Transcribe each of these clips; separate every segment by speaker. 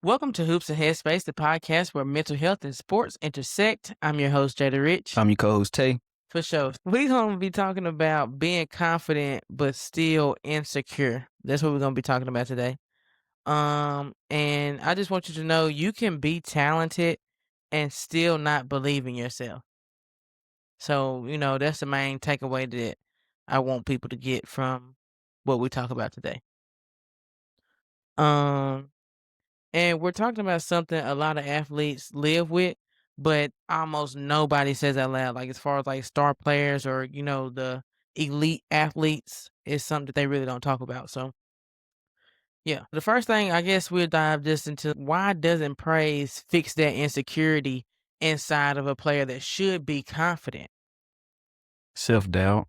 Speaker 1: Welcome to Hoops and Headspace, the podcast where mental health and sports intersect. I'm your host, Jada Rich.
Speaker 2: I'm your co-host, Tae.
Speaker 1: For sure. We're going to be talking about being confident but still insecure. That's what we're going to be talking about today. And I just want you to know you can be talented and still not believe in yourself. So, that's the main takeaway that I want people to get from what we talk about today. And we're talking about something a lot of athletes live with, but almost nobody says out loud. Like as far as like star players or, the elite athletes is something that they really don't talk about. So yeah. The first thing I guess we'll dive just into why doesn't praise fix that insecurity inside of a player that should be confident?
Speaker 2: Self-doubt,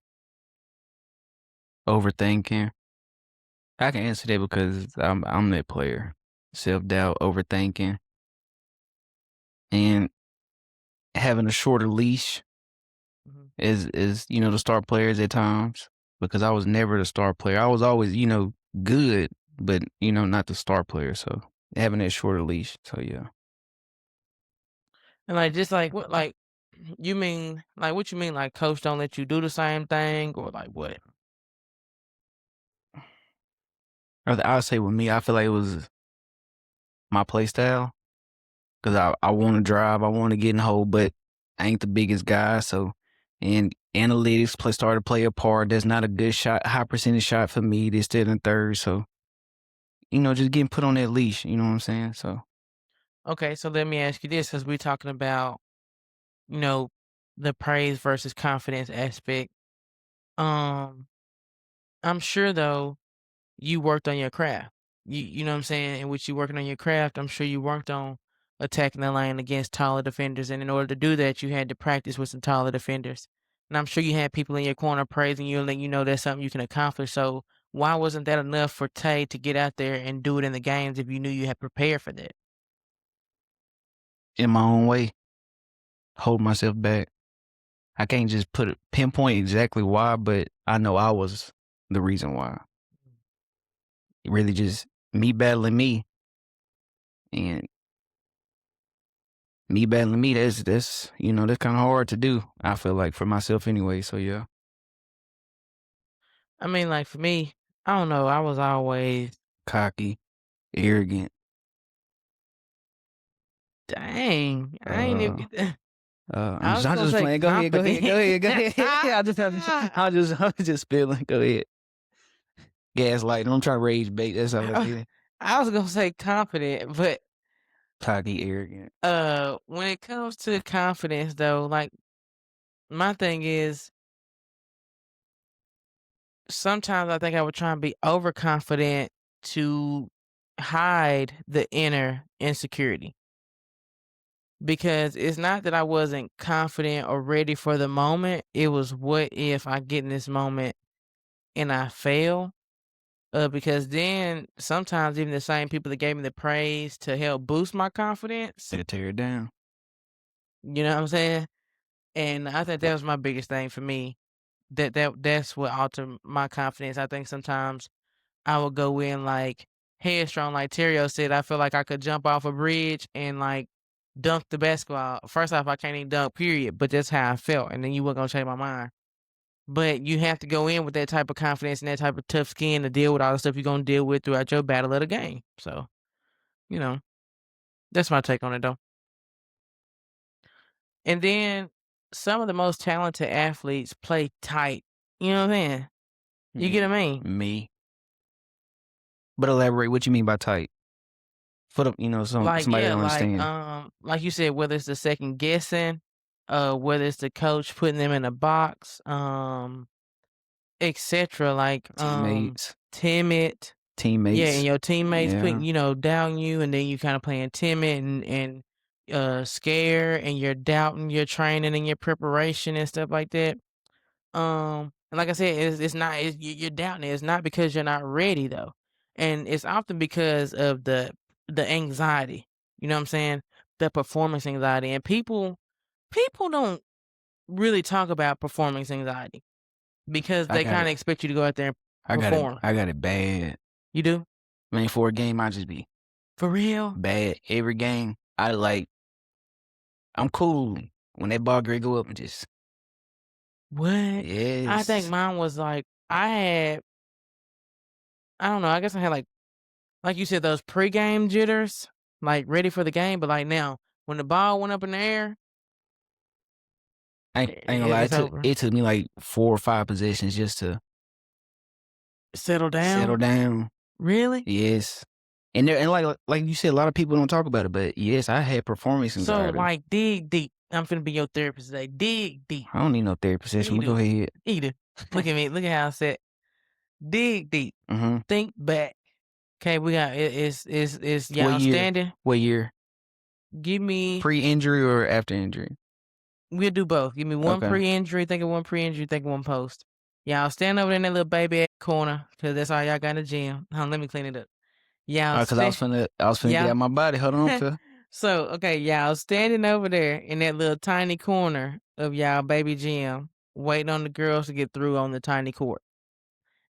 Speaker 2: overthinking. I can answer that because I'm that player. Self-doubt, overthinking, and having a shorter leash is the star players at times, because I was never the star player. I was always, good, but not the star player. So having that shorter leash. So yeah.
Speaker 1: And like just like what like you mean like what you mean like coach don't let you do the same thing or like what?
Speaker 2: I'll say with me, I feel like it was my play style. Because I want to drive, I want to get in the hole, but I ain't the biggest guy. So, and analytics start to play a part. That's not a good shot, high percentage shot for me. They're still in third. So, just getting put on that leash. You know what I'm saying? So,
Speaker 1: Okay, so let me ask you this, because we're talking about, you know, the praise versus confidence aspect. Um, I'm sure though you worked on your craft. You know what I'm saying? In which you working on your craft, I'm sure you worked on attacking the lane against taller defenders. And in order to do that, you had to practice with some taller defenders. And I'm sure you had people in your corner praising you and letting you know that's something you can accomplish. So why wasn't that enough for Tay to get out there and do it in the games if you knew you had prepared for that?
Speaker 2: in my own way, hold myself back. I can't just pinpoint exactly why, but I know I was the reason why. It really just me battling me, and me battling me. That's kind of hard to do. I feel like for myself anyway. So yeah.
Speaker 1: I mean, like for me, I don't know. I was always
Speaker 2: Cocky, arrogant.
Speaker 1: dang. I ain't even
Speaker 2: Uh,
Speaker 1: get that.
Speaker 2: I'm
Speaker 1: I
Speaker 2: just,
Speaker 1: was
Speaker 2: I'm
Speaker 1: gonna
Speaker 2: just
Speaker 1: say
Speaker 2: playing. Go ahead, go ahead,
Speaker 1: confident.
Speaker 2: go ahead, go ahead. I was just spilling. Go ahead. Gaslight. Don't try to rage bait. That's all I did.
Speaker 1: I was gonna say confident, but
Speaker 2: Cocky, arrogant.
Speaker 1: when it comes to confidence though, like my thing is sometimes I think I would try and be overconfident to hide the inner insecurity. Because it's not that I wasn't confident or ready for the moment. It was what if I get in this moment and I fail? Because then sometimes even the same people that gave me the praise to help boost my confidence,
Speaker 2: They tear it down.
Speaker 1: you know what I'm saying? And I think that was my biggest thing for me. That's what altered my confidence. I think sometimes I would go in like headstrong, like Terrio said. I feel like I could jump off a bridge and like dunk the basketball. First off, I can't even dunk, period. But that's how I felt, and then you weren't gonna change my mind. But you have to go in with that type of confidence and that type of tough skin to deal with all the stuff you're gonna deal with throughout your battle of the game. So, you know, that's my take on it though. And then some of the most talented athletes play tight. You know what I'm saying? You get what I mean?
Speaker 2: Me. But elaborate. What you mean by tight? For the
Speaker 1: Like,
Speaker 2: somebody
Speaker 1: yeah,
Speaker 2: don't understand.
Speaker 1: like you said, whether it's the second guessing, whether it's the coach putting them in a box, etc. Like,
Speaker 2: Teammates,
Speaker 1: timid. Yeah, and
Speaker 2: teammates.
Speaker 1: your teammates putting,
Speaker 2: Yeah,
Speaker 1: down you, and then you kind of playing timid and scared, and you're doubting your training and your preparation and stuff like that. And like I said, it's not you're doubting it. It's not because you're not ready though, and it's often because of the anxiety. You know what I'm saying? The performance anxiety, and people don't really talk about performance anxiety because
Speaker 2: I
Speaker 1: they
Speaker 2: got
Speaker 1: kind
Speaker 2: it.
Speaker 1: of expect you to go out there and
Speaker 2: I got it.
Speaker 1: perform.
Speaker 2: I got it bad.
Speaker 1: You do?
Speaker 2: I mean, for a game, I just be
Speaker 1: For real?
Speaker 2: bad every game. I'm cool when that ball grade go up and just
Speaker 1: What? I think
Speaker 2: yes.
Speaker 1: mine was like I don't know, I guess I had like you said, those pregame jitters, like ready for the game, but like now, when the ball went up in the air,
Speaker 2: I ain't gonna lie,
Speaker 1: it's over.
Speaker 2: it took me like 4 or 5 possessions just to
Speaker 1: Settle
Speaker 2: settle
Speaker 1: down?
Speaker 2: down.
Speaker 1: Really?
Speaker 2: Yes. And like you said, a lot of people don't talk about it, but yes, I had performance
Speaker 1: So
Speaker 2: anxiety.
Speaker 1: like dig deep. I'm finna be your therapist today. Dig deep.
Speaker 2: I don't need no therapy
Speaker 1: Yeah,
Speaker 2: session,
Speaker 1: you
Speaker 2: but go
Speaker 1: do.
Speaker 2: ahead.
Speaker 1: You do. Look at me. Look at how I said dig deep.
Speaker 2: Mhm.
Speaker 1: Think back. Okay, we got it's
Speaker 2: What
Speaker 1: y'all
Speaker 2: year?
Speaker 1: standing.
Speaker 2: What year?
Speaker 1: Give me
Speaker 2: Pre-injury or after injury?
Speaker 1: we'll do both. Give me one
Speaker 2: Okay.
Speaker 1: pre-injury, think of one pre-injury, think of one post. Y'all stand over in that little baby ass corner, cause that's all y'all got in the gym. Hold on, let me clean it up. Y'all
Speaker 2: Cause
Speaker 1: stand
Speaker 2: I was finna get
Speaker 1: y'all
Speaker 2: out my body. Hold on, Phil.
Speaker 1: so okay, y'all standing over there in that little tiny corner of y'all baby gym, waiting on the girls to get through on the tiny court.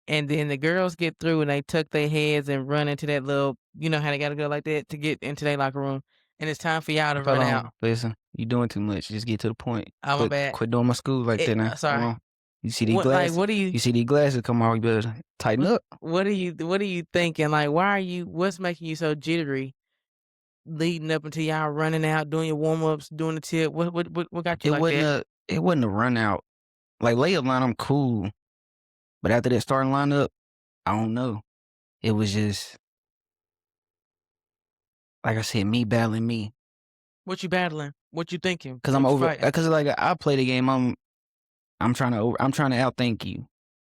Speaker 1: And then the girls get through and they tuck their heads and run into that little, you know how they gotta go like that to get into their locker room. And it's time for y'all to
Speaker 2: Hold
Speaker 1: run out.
Speaker 2: on. Listen, you doing too much. Just get to the point.
Speaker 1: Oh my bad.
Speaker 2: Quit doing my school like that now. Hold
Speaker 1: Sorry.
Speaker 2: on. You see these glasses?
Speaker 1: What do you
Speaker 2: You see these glasses come off, you better tighten up.
Speaker 1: what are you thinking? Like what's making you so jittery leading up until y'all running out, doing your warm ups, doing the tip? What got you
Speaker 2: It
Speaker 1: like
Speaker 2: wasn't
Speaker 1: that?
Speaker 2: a run out. Like layup line, I'm cool. But after that starting lineup, I don't know. It was just like I said, me battling me.
Speaker 1: What you battling? What you thinking?
Speaker 2: Cause I'm
Speaker 1: What you
Speaker 2: over.
Speaker 1: fighting?
Speaker 2: Cause like I play the game. I'm trying to outthink you.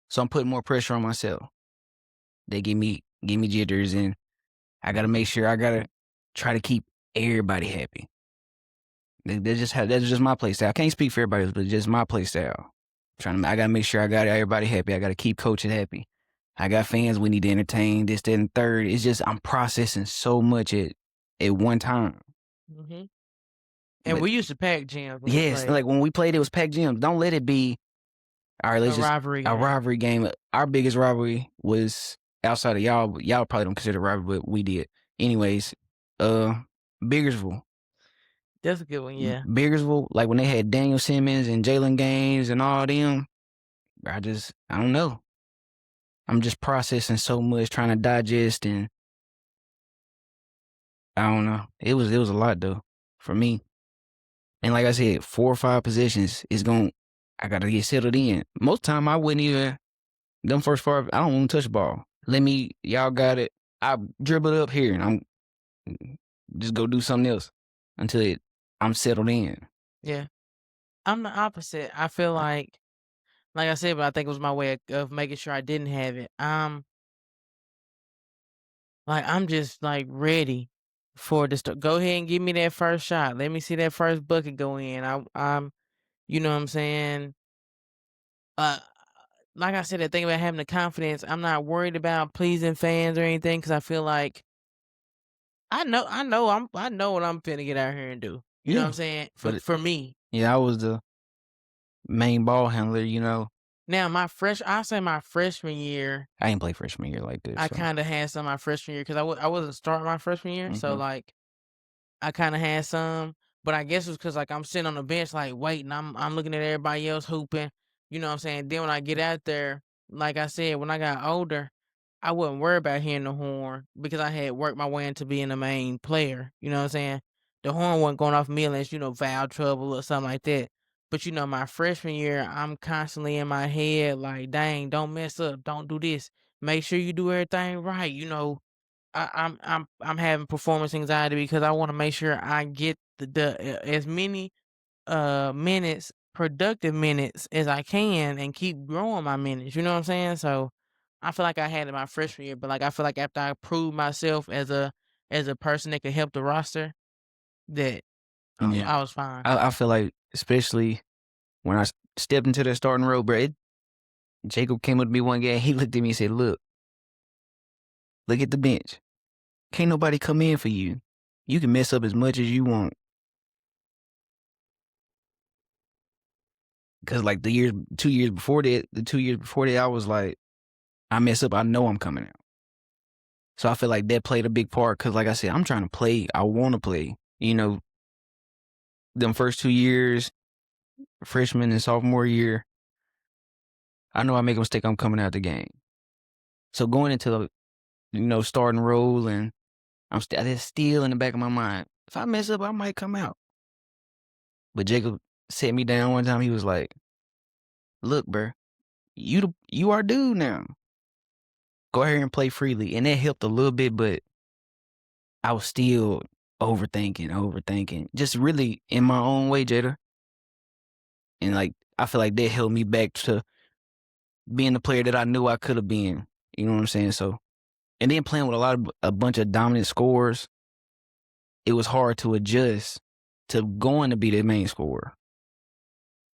Speaker 2: So I'm putting more pressure on myself. They give me jitters, and I gotta make sure I gotta try to keep everybody happy. That's just my play style. I can't speak for everybody else, but just my play style. I gotta make sure I got everybody happy. I gotta keep coaching happy. I got fans we need to entertain, this, that, and third. It's just I'm processing so much at one time.
Speaker 1: Hmm. And
Speaker 2: But
Speaker 1: we used to pack gyms when we
Speaker 2: yes,
Speaker 1: played
Speaker 2: like when we played, it was packed gyms. Don't let it be all right.
Speaker 1: a
Speaker 2: Let's just
Speaker 1: rivalry
Speaker 2: a
Speaker 1: game.
Speaker 2: rivalry game. Our biggest rivalry was outside of y'all. But y'all probably don't consider it rivalry, but we did. Anyways, uh, Biggersville.
Speaker 1: That's a good one, yeah.
Speaker 2: Biggersville, like when they had Daniel Simmons and Jalen Gaines and all them, I don't know. I'm just processing so much, trying to digest, and I don't know. It was a lot though for me. And like I said, 4 or 5 possessions is going. I gotta get settled in. Most time I wouldn't even them first 4. I don't want to touch the ball. Y'all got it. I dribble it up here, and I'm just go do something else until I'm settled in.
Speaker 1: Yeah. I'm the opposite. I feel like I said, but I think it was my way of making sure I didn't have it. I'm just like ready for this to go ahead and give me that first shot. Let me see that first bucket go in. I'm you know what I'm saying? Uh like I said, the thing about having the confidence, I'm not worried about pleasing fans or anything because I feel like I know what I'm finna get out here and do. You know what I'm
Speaker 2: Yeah,
Speaker 1: saying?
Speaker 2: but
Speaker 1: For me.
Speaker 2: yeah, I was the main ball handler. You know,
Speaker 1: Now I say my freshman year,
Speaker 2: I ain't play freshman year like this,
Speaker 1: I
Speaker 2: so.
Speaker 1: kinda had some my freshman year because I wasn't starting my freshman year. So
Speaker 2: Mhm.
Speaker 1: like I kinda had some, but I guess it's because like, I'm sitting on the bench, like, waiting, I'm looking at everybody else hooping, you know what I'm saying? Then when I get out there, like I said, when I got older, I wouldn't worry about hearing the horn because I had worked my way into being the main player, you know what I'm saying? The horn wasn't going off me unless, foul trouble or something like that. But, my freshman year, I'm constantly in my head like, "Dang, don't mess up, don't do this, make sure you do everything right," I'm having performance anxiety because I want to make sure I get as many minutes, productive minutes as I can and keep growing my minutes. You know what I'm saying? So I feel like I had it my freshman year, but like I feel like after I proved myself as a person that could help the roster, that
Speaker 2: Yeah,
Speaker 1: I was fine.
Speaker 2: I feel like especially when stepped into that starting role, bro. Jacob came up to me one game. He looked at me and said, look at the bench. Can't nobody come in for you. You can mess up as much as you want." Cause like 2 years before that, I was like, I mess up, I know I'm coming out. So I feel like that played a big part because, like I said, I'm trying to play. I want to play. Them first 2 years, freshman and sophomore year, I know I make a mistake. I'm coming out the game. So going into starting role, and that's still in the back of my mind. If I mess up, I might come out. But Jacob sat me down one time. He was like, "Look, bro, you our dude now. Go ahead and play freely." And that helped a little bit, but I was still overthinking, just really in my own way, Jada. And like I feel like that held me back to being the player that I knew I could have been. You know what I'm saying? So, and then playing with a bunch of dominant scorers, it was hard to adjust to going to be the main scorer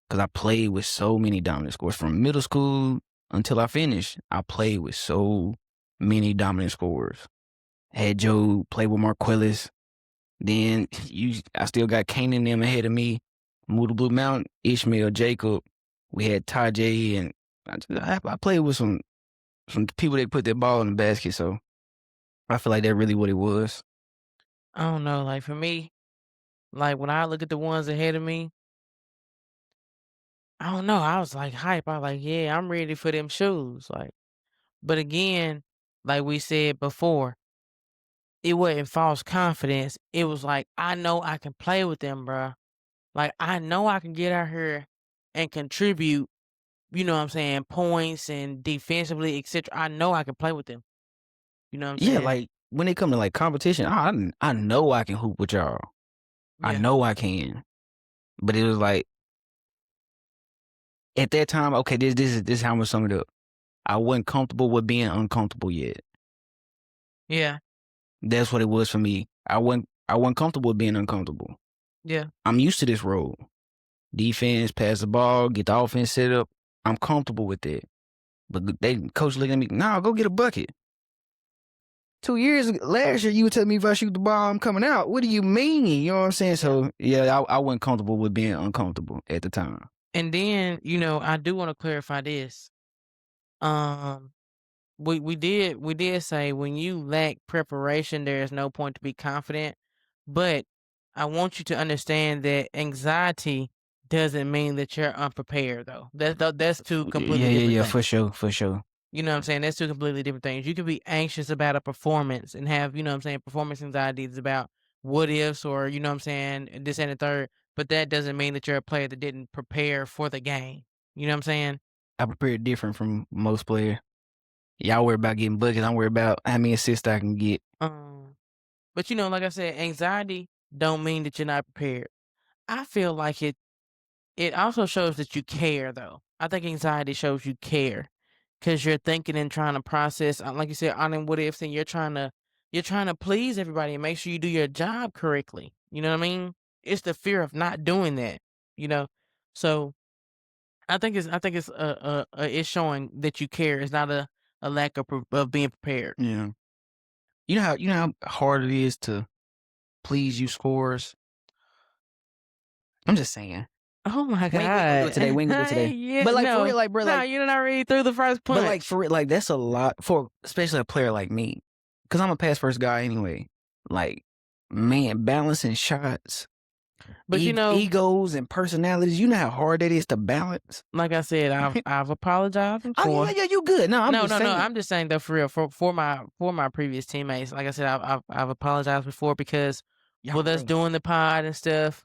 Speaker 2: because I played with so many dominant scorers from middle school until I finished. I played with so many dominant scorers. Had Joe play with Marquellis. Then I still got Kane and them ahead of me. Moved to Blue Mountain, Ishmael, Jacob. We had Tajay, and I played with some people that put their ball in the basket. So I feel like that really what it was.
Speaker 1: I don't know, like, for me, like, when I look at the ones ahead of me, I don't know, I was, like, hype. I was like, "Yeah, I'm ready for them shoes," like, but again, like we said before, it wasn't false confidence. It was like, "I know I can play with them, bruh. Like, I know I can get out here and contribute, you know what I'm saying, points and defensively, etcetera. I know I can play with them." You know what I'm
Speaker 2: Yeah,
Speaker 1: saying?
Speaker 2: like when it come to like competition, I know I can hoop with y'all. I
Speaker 1: Yeah,
Speaker 2: know I can. But it was like at that time, okay, this is how I'm gonna sum it up. I wasn't comfortable with being uncomfortable yet.
Speaker 1: yeah,
Speaker 2: That's what it was for me. I wasn't comfortable with being uncomfortable.
Speaker 1: yeah,
Speaker 2: I'm used to this role. Defense, pass the ball, get the offense set up. I'm comfortable with that. But coach looking at me, nah, go get a bucket. 2 years last year, you would tell me if I shoot the ball, I'm coming out. What do you mean? You know what I'm saying?
Speaker 1: yeah.
Speaker 2: So yeah, I wasn't comfortable with being uncomfortable at the time.
Speaker 1: And then, I do wanna clarify this. Um, we did say when you lack preparation, there is no point to be confident, but I want you to understand that anxiety doesn't mean that you're unprepared, though. That's 2
Speaker 2: Yeah,
Speaker 1: completely
Speaker 2: yeah,
Speaker 1: different
Speaker 2: yeah,
Speaker 1: things.
Speaker 2: for sure, for sure.
Speaker 1: You know what I'm saying? That's 2 completely different things. You could be anxious about a performance and have, you know what I'm saying, performance anxieties about what ifs or, you know what I'm saying, this and the third, but that doesn't mean that you're a player that didn't prepare for the game. You know what I'm saying?
Speaker 2: I prepared different from most players. Y'all worry about getting buckets. I'm worried about how many assists I can get.
Speaker 1: Um, but like I said, anxiety don't mean that you're not prepared. I feel like it also shows that you care though. I think anxiety shows you care because you're thinking and trying to process, like you said, on and what ifs, and you're trying to please everybody and make sure you do your job correctly. You know what I mean? It's the fear of not doing that. You know, so I think it's showing that you care. It's not a lack of being prepared.
Speaker 2: Yeah. You know how hard it is to please you scorers? I'm just saying.
Speaker 1: Oh my
Speaker 2: We ain't gonna do
Speaker 1: god!
Speaker 2: it today. We ain't gonna do it
Speaker 1: Hey,
Speaker 2: today.
Speaker 1: yeah,
Speaker 2: But like for
Speaker 1: no,
Speaker 2: real, like bro,
Speaker 1: no,
Speaker 2: like
Speaker 1: you done already threw the first
Speaker 2: but like
Speaker 1: punch.
Speaker 2: for real, like that's a lot for especially a player like me. Cause I'm a pass first guy anyway. Like, man, balancing shots,
Speaker 1: But
Speaker 2: egos and personalities, you know how hard that is to balance?
Speaker 1: like I said, I've apologized
Speaker 2: Oh yeah,
Speaker 1: before.
Speaker 2: yeah, you good. No, I'm
Speaker 1: No,
Speaker 2: just
Speaker 1: no, no.
Speaker 2: saying.
Speaker 1: I'm just saying though, for real, for my previous teammates. Like I said, I've apologized before because
Speaker 2: Y'all
Speaker 1: with us
Speaker 2: bro.
Speaker 1: doing the pod and stuff,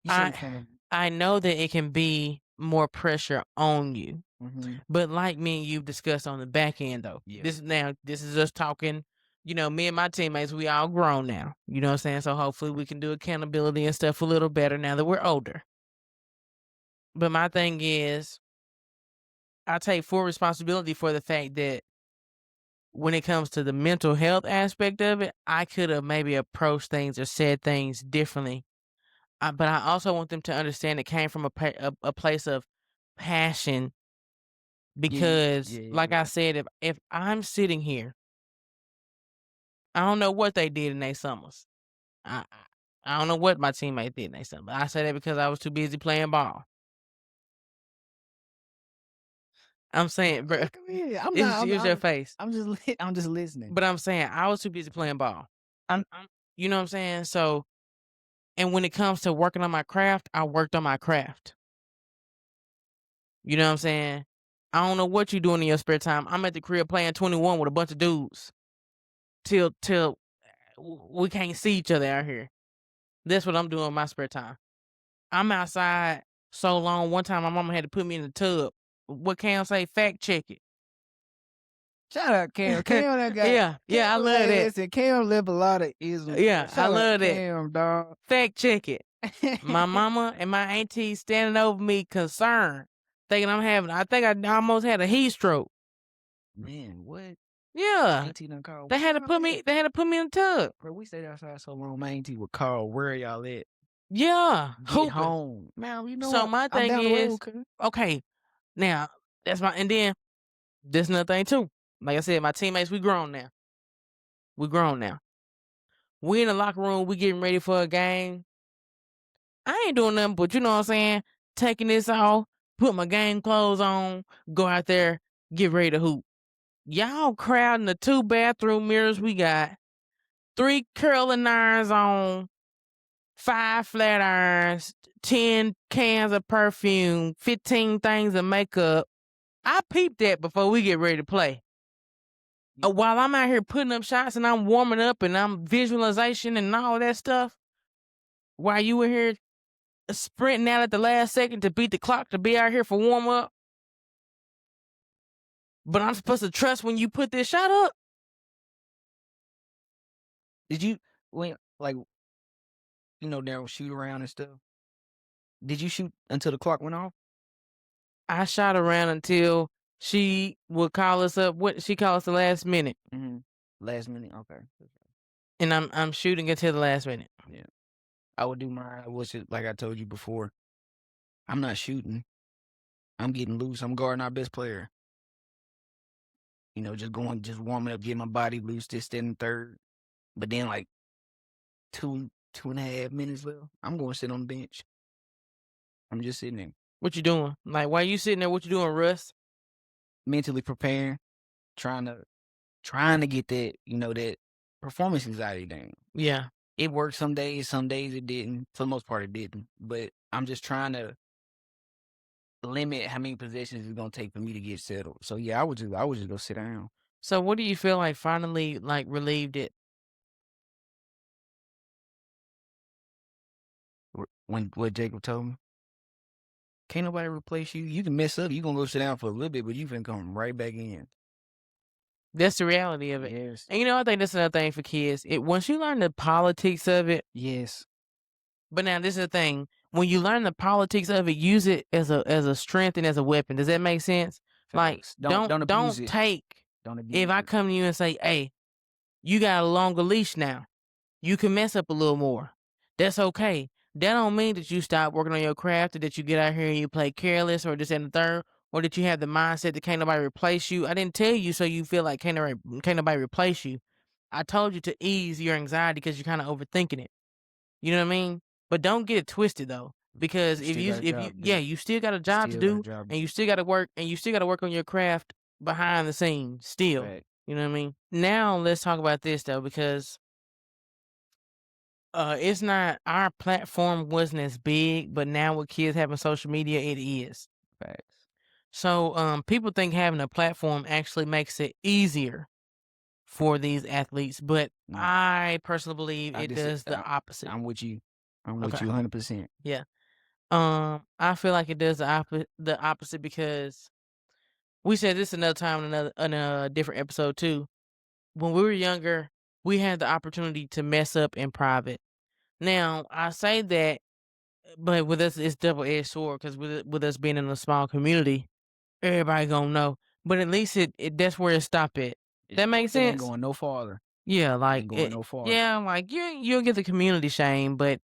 Speaker 2: You see what
Speaker 1: I
Speaker 2: I'm saying?
Speaker 1: I know that it can be more pressure on you.
Speaker 2: Mm-hmm.
Speaker 1: But like me and you've discussed on the back end though,
Speaker 2: Yeah.
Speaker 1: this is us talking. Me and my teammates, we all grown now. You know what I'm saying? So hopefully we can do accountability and stuff a little better now that we're older. But my thing is, I take full responsibility for the fact that when it comes to the mental health aspect of it, I could have maybe approached things or said things differently. But I also want them to understand it came from a place of passion
Speaker 2: Yeah, yeah,
Speaker 1: because,
Speaker 2: yeah, yeah,
Speaker 1: like I
Speaker 2: yeah.
Speaker 1: said, if I'm sitting here, I don't know what they did in their summers. I don't know what my teammates did in their summer. I say that because I was too busy playing ball. I'm saying, bro,
Speaker 2: Come here. I'm
Speaker 1: it's
Speaker 2: not.
Speaker 1: it's your face.
Speaker 2: I'm just listening.
Speaker 1: But I'm saying I was too busy playing ball.
Speaker 2: I'm
Speaker 1: You know what I'm saying? So, and when it comes to working on my craft, I worked on my craft. You know what I'm saying? I don't know what you doing in your spare time. I'm at the crib playing 21 with a bunch of dudes till we can't see each other out here. That's what I'm doing in my spare time. I'm outside so long. One time my mama had to put me in the tub. What Cam say? Fact check it.
Speaker 2: shout out Cam. Cam that got
Speaker 1: Yeah, I
Speaker 2: Cam.
Speaker 1: love
Speaker 2: Hey,
Speaker 1: that.
Speaker 2: listen, Cam live a lot of isms, bro.
Speaker 1: Yeah, I
Speaker 2: Shout out
Speaker 1: love that.
Speaker 2: Cam, dog.
Speaker 1: Fact check it. My mama and my auntie standing over me concerned, thinking I think I almost had a heat stroke.
Speaker 2: Man, what?
Speaker 1: Yeah.
Speaker 2: Auntie done called.
Speaker 1: They had to put me in the tub.
Speaker 2: Bro, we stayed outside so long. My auntie would call. Where y'all at?
Speaker 1: Yeah.
Speaker 2: Get
Speaker 1: Hooping.
Speaker 2: home, man. You know
Speaker 1: So
Speaker 2: what?
Speaker 1: my
Speaker 2: I'm
Speaker 1: thing
Speaker 2: down the
Speaker 1: is,
Speaker 2: road, cuz.
Speaker 1: okay, now that's my and then this another thing too. Like I said, my teammates, we grown now. We grown now. We in the locker room, we getting ready for a game. I ain't doing nothing but, you know what I'm saying, taking this off, put my game clothes on, go out there, get ready to hoop. Y'all crowding the 2 bathroom mirrors we got, 3 curling irons on, 5 flat irons, 10 cans of perfume, 15 things of makeup. I peeped that before we get ready to play. While I'm out here putting up shots and I'm warming up and I'm visualization and all that stuff, while you in here sprinting out at the last second to beat the clock to be out here for warm up. But I'm supposed to trust when you put this shot up.
Speaker 2: Did you when like Daryl shoot around and stuff? Did you shoot until the clock went off?
Speaker 1: I shot around until she would call us up. What she called us the last minute,
Speaker 2: Mm-hmm. Last minute, okay.
Speaker 1: and I'm shooting until the last minute.
Speaker 2: Yeah, I would do mine. Like I told you before. I'm not shooting. I'm getting loose. I'm guarding our best player. Just warming up, getting my body loose, just standing third. But then like 2.5 minutes left, I'm going to sit on the bench. I'm just sitting there.
Speaker 1: What you doing? Like, why you sitting there? What you doing, Russ?
Speaker 2: Mentally preparing, trying to get that performance anxiety down.
Speaker 1: Yeah.
Speaker 2: It worked some days it didn't. For the most part, it didn't. But I'm just trying to limit how many possessions it's gonna take for me to get settled. So yeah, I would just go sit down.
Speaker 1: So what do you feel like finally like relieved it?
Speaker 2: When what Jacob told me, can't nobody replace you. You can mess up. You gonna go sit down for a little bit, but you can come right back in.
Speaker 1: That's the reality of it.
Speaker 2: Yes.
Speaker 1: And I think that's another thing for kids. Once you learn the politics of it.
Speaker 2: Yes.
Speaker 1: But now this is the thing. When you learn the politics of it, use it as a strength and as a weapon. Does that make sense? Like
Speaker 2: Facts. Don't abuse it. Don't abuse
Speaker 1: If I
Speaker 2: it.
Speaker 1: come to you and say, hey, you got a longer leash now. You can mess up a little more. That's okay. That don't mean that you stop working on your craft or that you get out here and you play careless or this and the third, or that you have the mindset that can't nobody replace you. I didn't tell you so you feel like can't nobody replace you. I told you to ease your anxiety because you're kind of overthinking it. You know what I mean? But don't get it twisted though, because you still got a job to do, and you still got to work, and you still got to work on your craft behind the scenes still.
Speaker 2: Right.
Speaker 1: You know what I mean? Now let's talk about this though, because it's not our platform wasn't as big, but now with kids having social media, it is.
Speaker 2: Facts.
Speaker 1: So people think having a platform actually makes it easier for these athletes, but I personally believe it does the opposite.
Speaker 2: I'm with you. I'm with you 100%.
Speaker 1: Yeah. I feel like it does the opposite because we said this another time in a different episode too. When we were younger, we had the opportunity to mess up in private. Now I say that, but with us it's double-edged sword because with us being in a small community, everybody gonna know. But at least it that's where it stopped at. That makes sense.
Speaker 2: It ain't going no farther.
Speaker 1: Yeah, like
Speaker 2: Ain't going no farther.
Speaker 1: yeah, like you'll get the community shame, but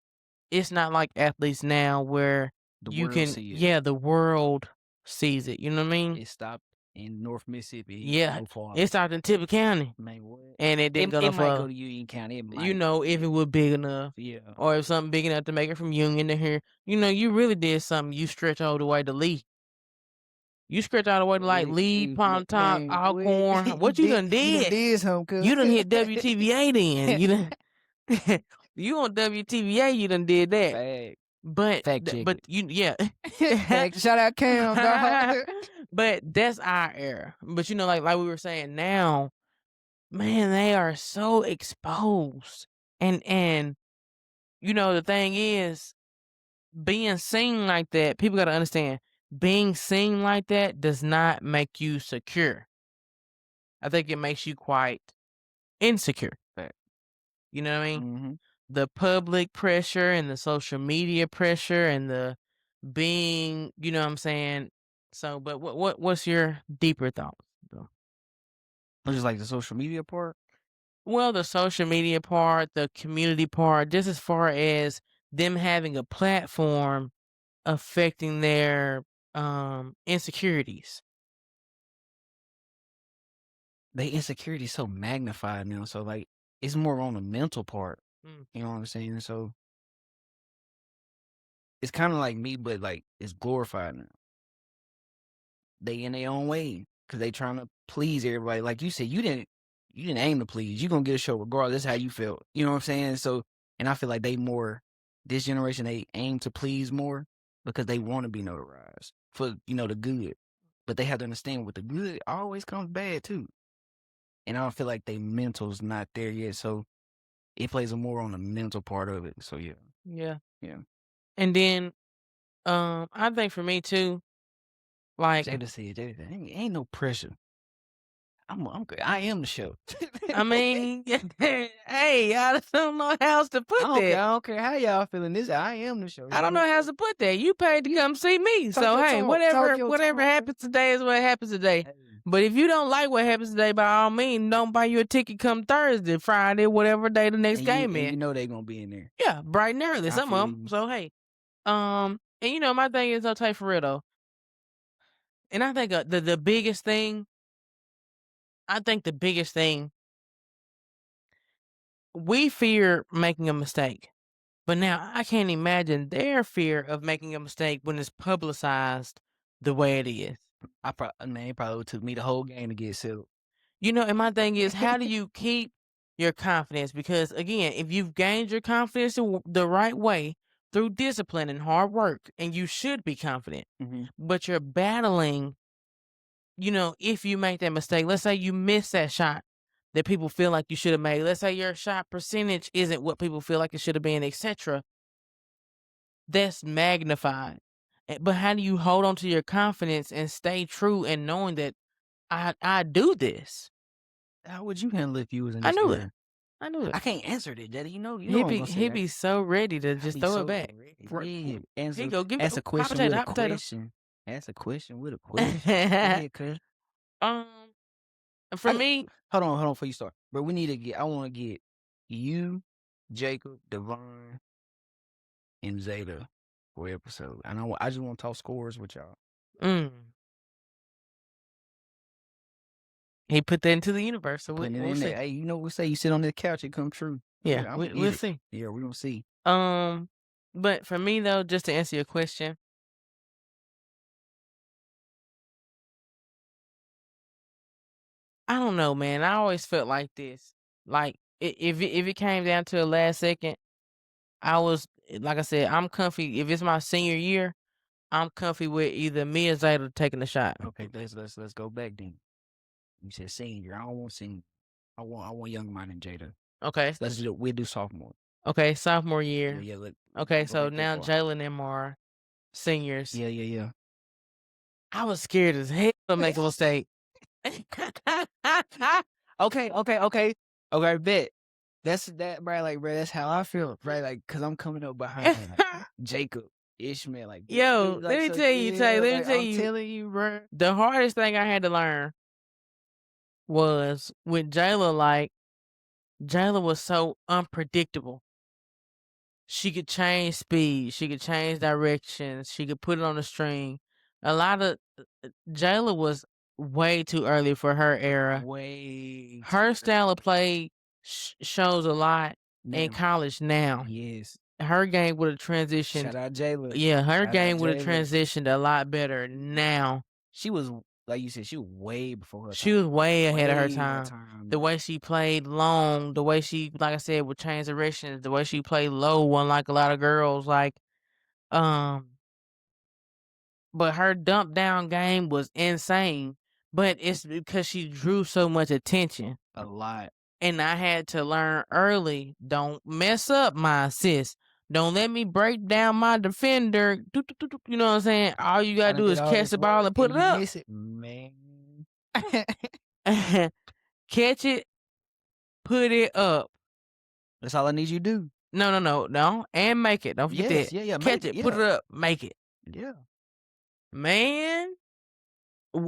Speaker 1: it's not like athletes now where
Speaker 2: The
Speaker 1: you
Speaker 2: world
Speaker 1: can
Speaker 2: see it.
Speaker 1: yeah, the world sees it. You know what I mean?
Speaker 2: It stopped in North Mississippi.
Speaker 1: Yeah,
Speaker 2: No farther.
Speaker 1: it stopped in Tippett County,
Speaker 2: Man, what?
Speaker 1: and it didn't go no
Speaker 2: It might go
Speaker 1: further.
Speaker 2: to Union County. It might.
Speaker 1: If it was big enough,
Speaker 2: Yeah.
Speaker 1: or if something big enough to make it from Union to here, you really did something. You stretch all the way to Lee. You scratch all the way to like lead, palm top,
Speaker 2: What?
Speaker 1: Alcorn. What you done
Speaker 2: You done
Speaker 1: did?
Speaker 2: did something,
Speaker 1: You
Speaker 2: cuz.
Speaker 1: done hit WTVA then. You done you on WTVA, you done did that.
Speaker 2: Fact.
Speaker 1: But
Speaker 2: Fact check
Speaker 1: but
Speaker 2: it.
Speaker 1: you yeah.
Speaker 2: Fact. Shout out Cam, dog.
Speaker 1: But that's our era. But like we were saying now, man, they are so exposed. And the thing is, being seen like that, people gotta understand, being seen like that does not make you secure. I think it makes you quite insecure.
Speaker 2: Fact.
Speaker 1: You know what I mean?
Speaker 2: Mhm.
Speaker 1: The public pressure and the social media pressure and the being, you know what I'm saying? So, but what's your deeper thoughts though?
Speaker 2: Just like the social media part.
Speaker 1: Well, the social media part, the community part, just as far as them having a platform affecting their insecurities.
Speaker 2: They insecurity is so magnified now. So like it's more on the mental part.
Speaker 1: Mm,
Speaker 2: You know what I'm saying? So it's kind of like me, but like it's glorified now. They in their own way because they trying to please everybody. Like you said, you didn't aim to please. You gonna get a show regardless how you felt. You know what I'm saying? So, and I feel like this generation, they aim to please more because they want to be notarized for the good. But they have to understand with the good always comes bad too. And I don't feel like they mental's not there yet. So it plays a more on the mental part of it. So yeah,
Speaker 1: yeah.
Speaker 2: yeah.
Speaker 1: And then I think for me too, like
Speaker 2: Jada said, ain't no pressure. I'm good. I am the show.
Speaker 1: I mean, hey, I don't know how else to put
Speaker 2: I
Speaker 1: that.
Speaker 2: don't care how y'all feeling this. I am the show.
Speaker 1: I
Speaker 2: You
Speaker 1: don't
Speaker 2: know
Speaker 1: know
Speaker 2: what
Speaker 1: how
Speaker 2: I'm
Speaker 1: else to put that. You paid to come see me.
Speaker 2: Talk
Speaker 1: So
Speaker 2: your
Speaker 1: hey,
Speaker 2: talk. Talk your
Speaker 1: whatever
Speaker 2: talk.
Speaker 1: happens today is what happens today.
Speaker 2: Hey,
Speaker 1: But if you don't like what happens today, by all means, don't buy you a ticket come Thursday, Friday, whatever day the next game
Speaker 2: and
Speaker 1: is.
Speaker 2: you know they gonna be in there.
Speaker 1: Yeah, bright and early,
Speaker 2: I
Speaker 1: some of
Speaker 2: feel
Speaker 1: them.
Speaker 2: you.
Speaker 1: So hey, and my thing is, I'll tell you for real though, and I think the biggest thing, we fear making a mistake. But now I can't imagine their fear of making a mistake when it's publicized the way it is.
Speaker 2: Man, it probably took me the whole game to get settled.
Speaker 1: And my thing is, how do you keep your confidence? Because again, if you've gained your confidence the right way through discipline and hard work, and you should be confident,
Speaker 2: Mhm.
Speaker 1: but you're battling, if you make that mistake, let's say you miss that shot that people feel like you should have made. Let's say your shot percentage isn't what people feel like it should have been, etc. That's magnified. But how do you hold on to your confidence and stay true and knowing that I do this?
Speaker 2: How would you handle if you was in
Speaker 1: I
Speaker 2: this
Speaker 1: knew it.
Speaker 2: scenario?
Speaker 1: I knew it.
Speaker 2: I can't answer that, Daddy. You know
Speaker 1: He'd
Speaker 2: I'm
Speaker 1: be
Speaker 2: gonna say
Speaker 1: he'd
Speaker 2: that.
Speaker 1: be so ready to
Speaker 2: I
Speaker 1: just
Speaker 2: be
Speaker 1: throw it
Speaker 2: so
Speaker 1: back.
Speaker 2: ready.
Speaker 1: Right.
Speaker 2: Yeah.
Speaker 1: Here you go. Give it
Speaker 2: Ask a
Speaker 1: hot
Speaker 2: question
Speaker 1: potato,
Speaker 2: with a
Speaker 1: hot potato.
Speaker 2: question. Ask a question with a question. Go ahead, cuz.
Speaker 1: um, for
Speaker 2: I,
Speaker 1: me,
Speaker 2: hold on before you start. But I wanna get you, Jacob, Devon, and Zeta for episode. And I just want to talk scores with y'all.
Speaker 1: mm, he put that into the universe, so
Speaker 2: Putting it
Speaker 1: we'll
Speaker 2: in
Speaker 1: see.
Speaker 2: there. Hey, we say you sit on the couch, it come true.
Speaker 1: Yeah,
Speaker 2: I'm gonna
Speaker 1: we'll
Speaker 2: get it.
Speaker 1: see.
Speaker 2: Yeah, we gonna see.
Speaker 1: But for me though, just to answer your question, I don't know, man. I always felt like this. Like if it came down to the last second, like I said, I'm comfy. If it's my senior year, I'm comfy with either me or Zeta taking the shot.
Speaker 2: Okay, let's go back then. You said senior. I don't want senior. I want young mind and Jada.
Speaker 1: Okay.
Speaker 2: So we'll do sophomore.
Speaker 1: Okay, sophomore year.
Speaker 2: Yeah.
Speaker 1: Okay,
Speaker 2: Go
Speaker 1: so
Speaker 2: back that
Speaker 1: now
Speaker 2: far.
Speaker 1: Jalen and them are seniors.
Speaker 2: Yeah.
Speaker 1: I was scared as hell to make a mistake.
Speaker 2: Okay. Okay, bet. That's that, bro. Like, bro, that's how I feel, right? Like, cause I'm coming up behind Jacob, Ishmael, like,
Speaker 1: Yo,
Speaker 2: like,
Speaker 1: let me
Speaker 2: so,
Speaker 1: tell you, Tay,
Speaker 2: yeah,
Speaker 1: let me
Speaker 2: like,
Speaker 1: tell
Speaker 2: I'm
Speaker 1: you,
Speaker 2: telling you, bro.
Speaker 1: the hardest thing I had to learn was with Jayla, like, Jayla was so unpredictable. She could change speed, she could change directions, she could put it on the string. A lot of Jayla was way too early for her era.
Speaker 2: Way
Speaker 1: Her style of play shows a lot in
Speaker 2: now.
Speaker 1: college now.
Speaker 2: Yes.
Speaker 1: Her game would have transitioned.
Speaker 2: Shout out Jayla.
Speaker 1: Yeah, her
Speaker 2: Shout out
Speaker 1: game would have
Speaker 2: Jayla.
Speaker 1: transitioned a lot better now.
Speaker 2: she was like you said, she was way before her
Speaker 1: She was
Speaker 2: time.
Speaker 1: way ahead of her
Speaker 2: Way her
Speaker 1: time.
Speaker 2: time.
Speaker 1: The way she played long, the way she, like I said, would change directions, the way she played low, unlike a lot of girls, um, but her dump down game was insane. But it's because she drew so much attention.
Speaker 2: A lot.
Speaker 1: And I had to learn early, don't mess up my assist. Don't let me break down my defender. You know what I'm saying? All you gotta
Speaker 2: Trying to
Speaker 1: do
Speaker 2: did
Speaker 1: is
Speaker 2: all
Speaker 1: catch
Speaker 2: this
Speaker 1: the ball
Speaker 2: work
Speaker 1: and put
Speaker 2: and
Speaker 1: it
Speaker 2: you
Speaker 1: up.
Speaker 2: miss it, man.
Speaker 1: Catch it, put it up.
Speaker 2: That's all I need you to do.
Speaker 1: No, no, no, no, and make it. Don't forget
Speaker 2: Yes,
Speaker 1: that.
Speaker 2: yeah, yeah,
Speaker 1: Catch
Speaker 2: make it,
Speaker 1: it, put
Speaker 2: yeah.
Speaker 1: it up, make it.
Speaker 2: Yeah.
Speaker 1: Man,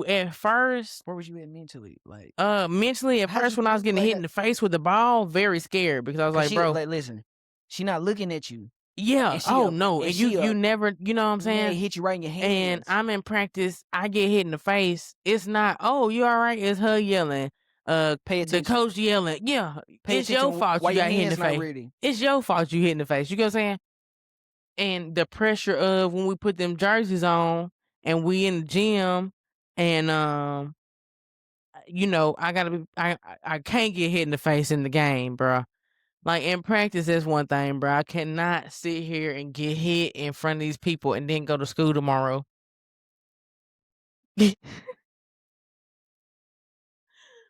Speaker 1: at first,
Speaker 2: Where was you at mentally? Like,
Speaker 1: mentally, at
Speaker 2: how'd
Speaker 1: first
Speaker 2: you
Speaker 1: when I was
Speaker 2: do
Speaker 1: getting
Speaker 2: like
Speaker 1: hit in the face with the ball, very scared because I was
Speaker 2: cause
Speaker 1: like,
Speaker 2: she
Speaker 1: bro,
Speaker 2: like listen, she not looking at you
Speaker 1: yeah,
Speaker 2: and she
Speaker 1: oh no, and you never, you know what I'm
Speaker 2: man,
Speaker 1: saying?
Speaker 2: hit you right in your
Speaker 1: And
Speaker 2: hands.
Speaker 1: I'm in practice, I get hit in the face. It's not, oh, you all right? It's her yelling.
Speaker 2: Pay
Speaker 1: The
Speaker 2: attention.
Speaker 1: coach yelling. Yeah,
Speaker 2: Pay
Speaker 1: it's your
Speaker 2: attention
Speaker 1: fault
Speaker 2: while
Speaker 1: you
Speaker 2: your
Speaker 1: got hit in the
Speaker 2: hands not
Speaker 1: face.
Speaker 2: ready.
Speaker 1: It's your fault you hit in the face. You get what I'm saying? And the pressure of when we put them jerseys on and we in the gym and I gotta be I can't get hit in the face in the game, bro. Like in practice, that's one thing, bro. I cannot sit here and get hit in front of these people and then go to school tomorrow.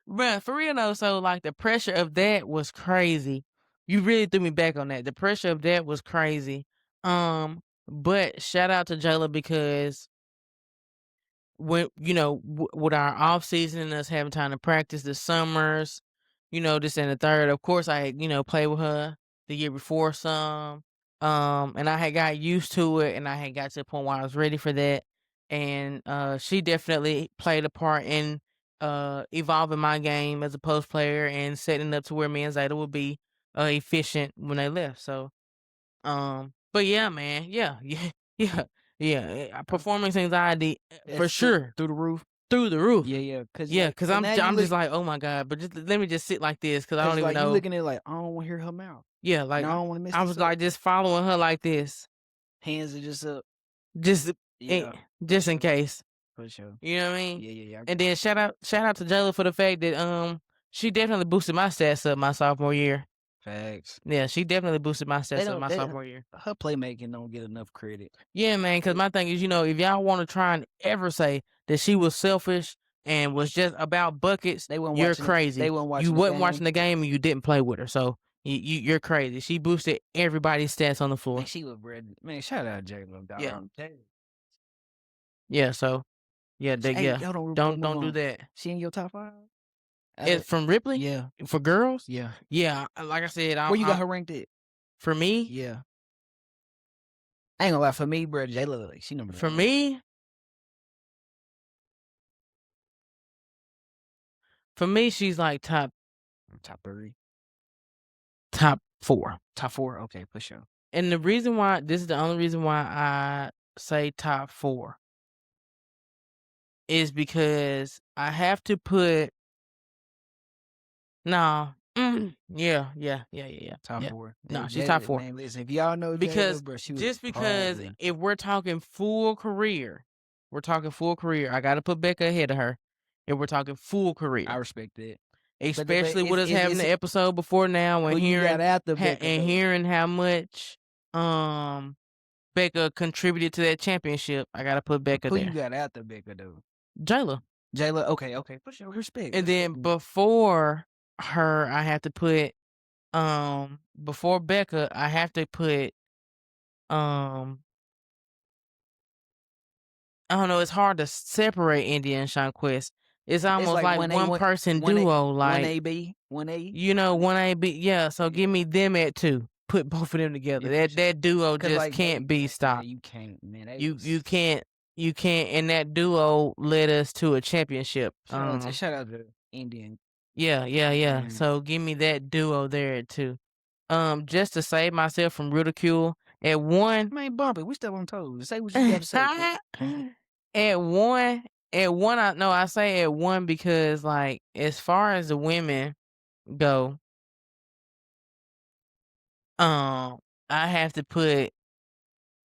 Speaker 1: Bruh, for real though, so, like, the pressure of that was crazy. You really threw me back on that. The pressure of that was crazy. But shout out to Jayla because when with our off season and us having time to practice the summers, this and the third. Of course, I had, played with her the year before some, and I had got used to it, and I had got to the point where I was ready for that, and she definitely played a part in evolving my game as a post player and setting it up to where me and Zeta would be efficient when they left. So but yeah, man, yeah, yeah, yeah, yeah. Performance anxiety for
Speaker 2: That's
Speaker 1: sure
Speaker 2: through the roof.
Speaker 1: through the roof.
Speaker 2: Yeah, yeah. Cause
Speaker 1: Yeah,
Speaker 2: like,
Speaker 1: because
Speaker 2: cause
Speaker 1: I'm
Speaker 2: now you
Speaker 1: I'm
Speaker 2: look,
Speaker 1: just like, oh my god, but just let me just sit like this because I
Speaker 2: cause
Speaker 1: don't even
Speaker 2: like you
Speaker 1: know.
Speaker 2: looking at it like I don't want to hear her mouth,
Speaker 1: Yeah,
Speaker 2: and
Speaker 1: like
Speaker 2: I don't want to mess
Speaker 1: I
Speaker 2: this
Speaker 1: was
Speaker 2: up.
Speaker 1: like just following her like this,
Speaker 2: Hands are just up.
Speaker 1: just
Speaker 2: Yeah, for
Speaker 1: just in
Speaker 2: sure,
Speaker 1: case.
Speaker 2: for sure.
Speaker 1: You know what I mean?
Speaker 2: Yeah, yeah, yeah.
Speaker 1: And then shout out to Jayla for the fact that she definitely boosted my stats up my sophomore year.
Speaker 2: Facts.
Speaker 1: Yeah, she definitely boosted my
Speaker 2: They
Speaker 1: stats up
Speaker 2: don't.
Speaker 1: my
Speaker 2: They
Speaker 1: sophomore year.
Speaker 2: her playmaking don't get enough credit.
Speaker 1: Yeah, man, because my thing is, if y'all want to try and ever say that she was selfish and was just about buckets,
Speaker 2: They weren't
Speaker 1: you're
Speaker 2: watching it. They
Speaker 1: crazy.
Speaker 2: weren't
Speaker 1: You
Speaker 2: watching the
Speaker 1: wasn't
Speaker 2: game.
Speaker 1: watching the game and you didn't play with her, so you're crazy. She boosted everybody's stats on the
Speaker 2: Man,
Speaker 1: floor.
Speaker 2: she was bred. Man, shout out Jalen,
Speaker 1: Yeah,
Speaker 2: dog.
Speaker 1: yeah. So yeah,
Speaker 2: Hey,
Speaker 1: yeah.
Speaker 2: hold on, before we
Speaker 1: Don't
Speaker 2: move
Speaker 1: don't do
Speaker 2: on.
Speaker 1: that.
Speaker 2: She in your top 5?
Speaker 1: It from Ripley
Speaker 2: Yeah,
Speaker 1: for girls.
Speaker 2: yeah.
Speaker 1: Yeah, like I said,
Speaker 2: Where you got her ranked at?
Speaker 1: for me,
Speaker 2: Yeah. I ain't gonna lie, for me, bro, Jayla, like, she number
Speaker 1: for
Speaker 2: 1.
Speaker 1: me, for me, she's like
Speaker 2: Top 3.
Speaker 1: top 4.
Speaker 2: Top 4? Okay, for sure.
Speaker 1: And the reason why this is the only reason why I say top 4 is because I have to put no, yeah, yeah, yeah, yeah, yeah,
Speaker 2: Top
Speaker 1: yeah.
Speaker 2: 4. Hey,
Speaker 1: No, she's top
Speaker 2: Jayla,
Speaker 1: 4
Speaker 2: man, listen, if y'all know Jayla,
Speaker 1: because
Speaker 2: bro, she was
Speaker 1: just because
Speaker 2: balling.
Speaker 1: if we're talking full career, I got to put Becca ahead of her. If we're talking full
Speaker 2: I
Speaker 1: career,
Speaker 2: respect that. But
Speaker 1: especially with us having
Speaker 2: it's
Speaker 1: the episode before now
Speaker 2: who
Speaker 1: and
Speaker 2: you got
Speaker 1: hearing
Speaker 2: after Becca, though?
Speaker 1: how much um Becca contributed to that championship, I got to put Becca
Speaker 2: Who you
Speaker 1: there.
Speaker 2: got after Becca, though?
Speaker 1: Jayla.
Speaker 2: Jayla, okay, okay, for sure,
Speaker 1: And
Speaker 2: respect.
Speaker 1: then before her, I have to put before Becca, I have to put um I don't know, it's hard to separate India and Shanquest. It's
Speaker 2: It's
Speaker 1: almost
Speaker 2: like
Speaker 1: like
Speaker 2: 1A,
Speaker 1: one person
Speaker 2: 1A,
Speaker 1: duo, like
Speaker 2: 1AB, 1A.
Speaker 1: 1A yeah, so give me them at 2. Put both of them together.
Speaker 2: Yeah, for sure.
Speaker 1: That duo
Speaker 2: Cause
Speaker 1: just
Speaker 2: like
Speaker 1: can't be
Speaker 2: yeah,
Speaker 1: stopped.
Speaker 2: you can't, man. They
Speaker 1: You
Speaker 2: was
Speaker 1: you can't you can't and that duo led us to a championship.
Speaker 2: shout out to Indian.
Speaker 1: Yeah, yeah, yeah.
Speaker 2: Man,
Speaker 1: So give me that duo there too. Just to save myself from ridicule, at 1
Speaker 2: man, bump it. We still on toes. Say what you got to say, King.
Speaker 1: at 1 at 1, I say at 1 because, like, as far as the women go, I have to put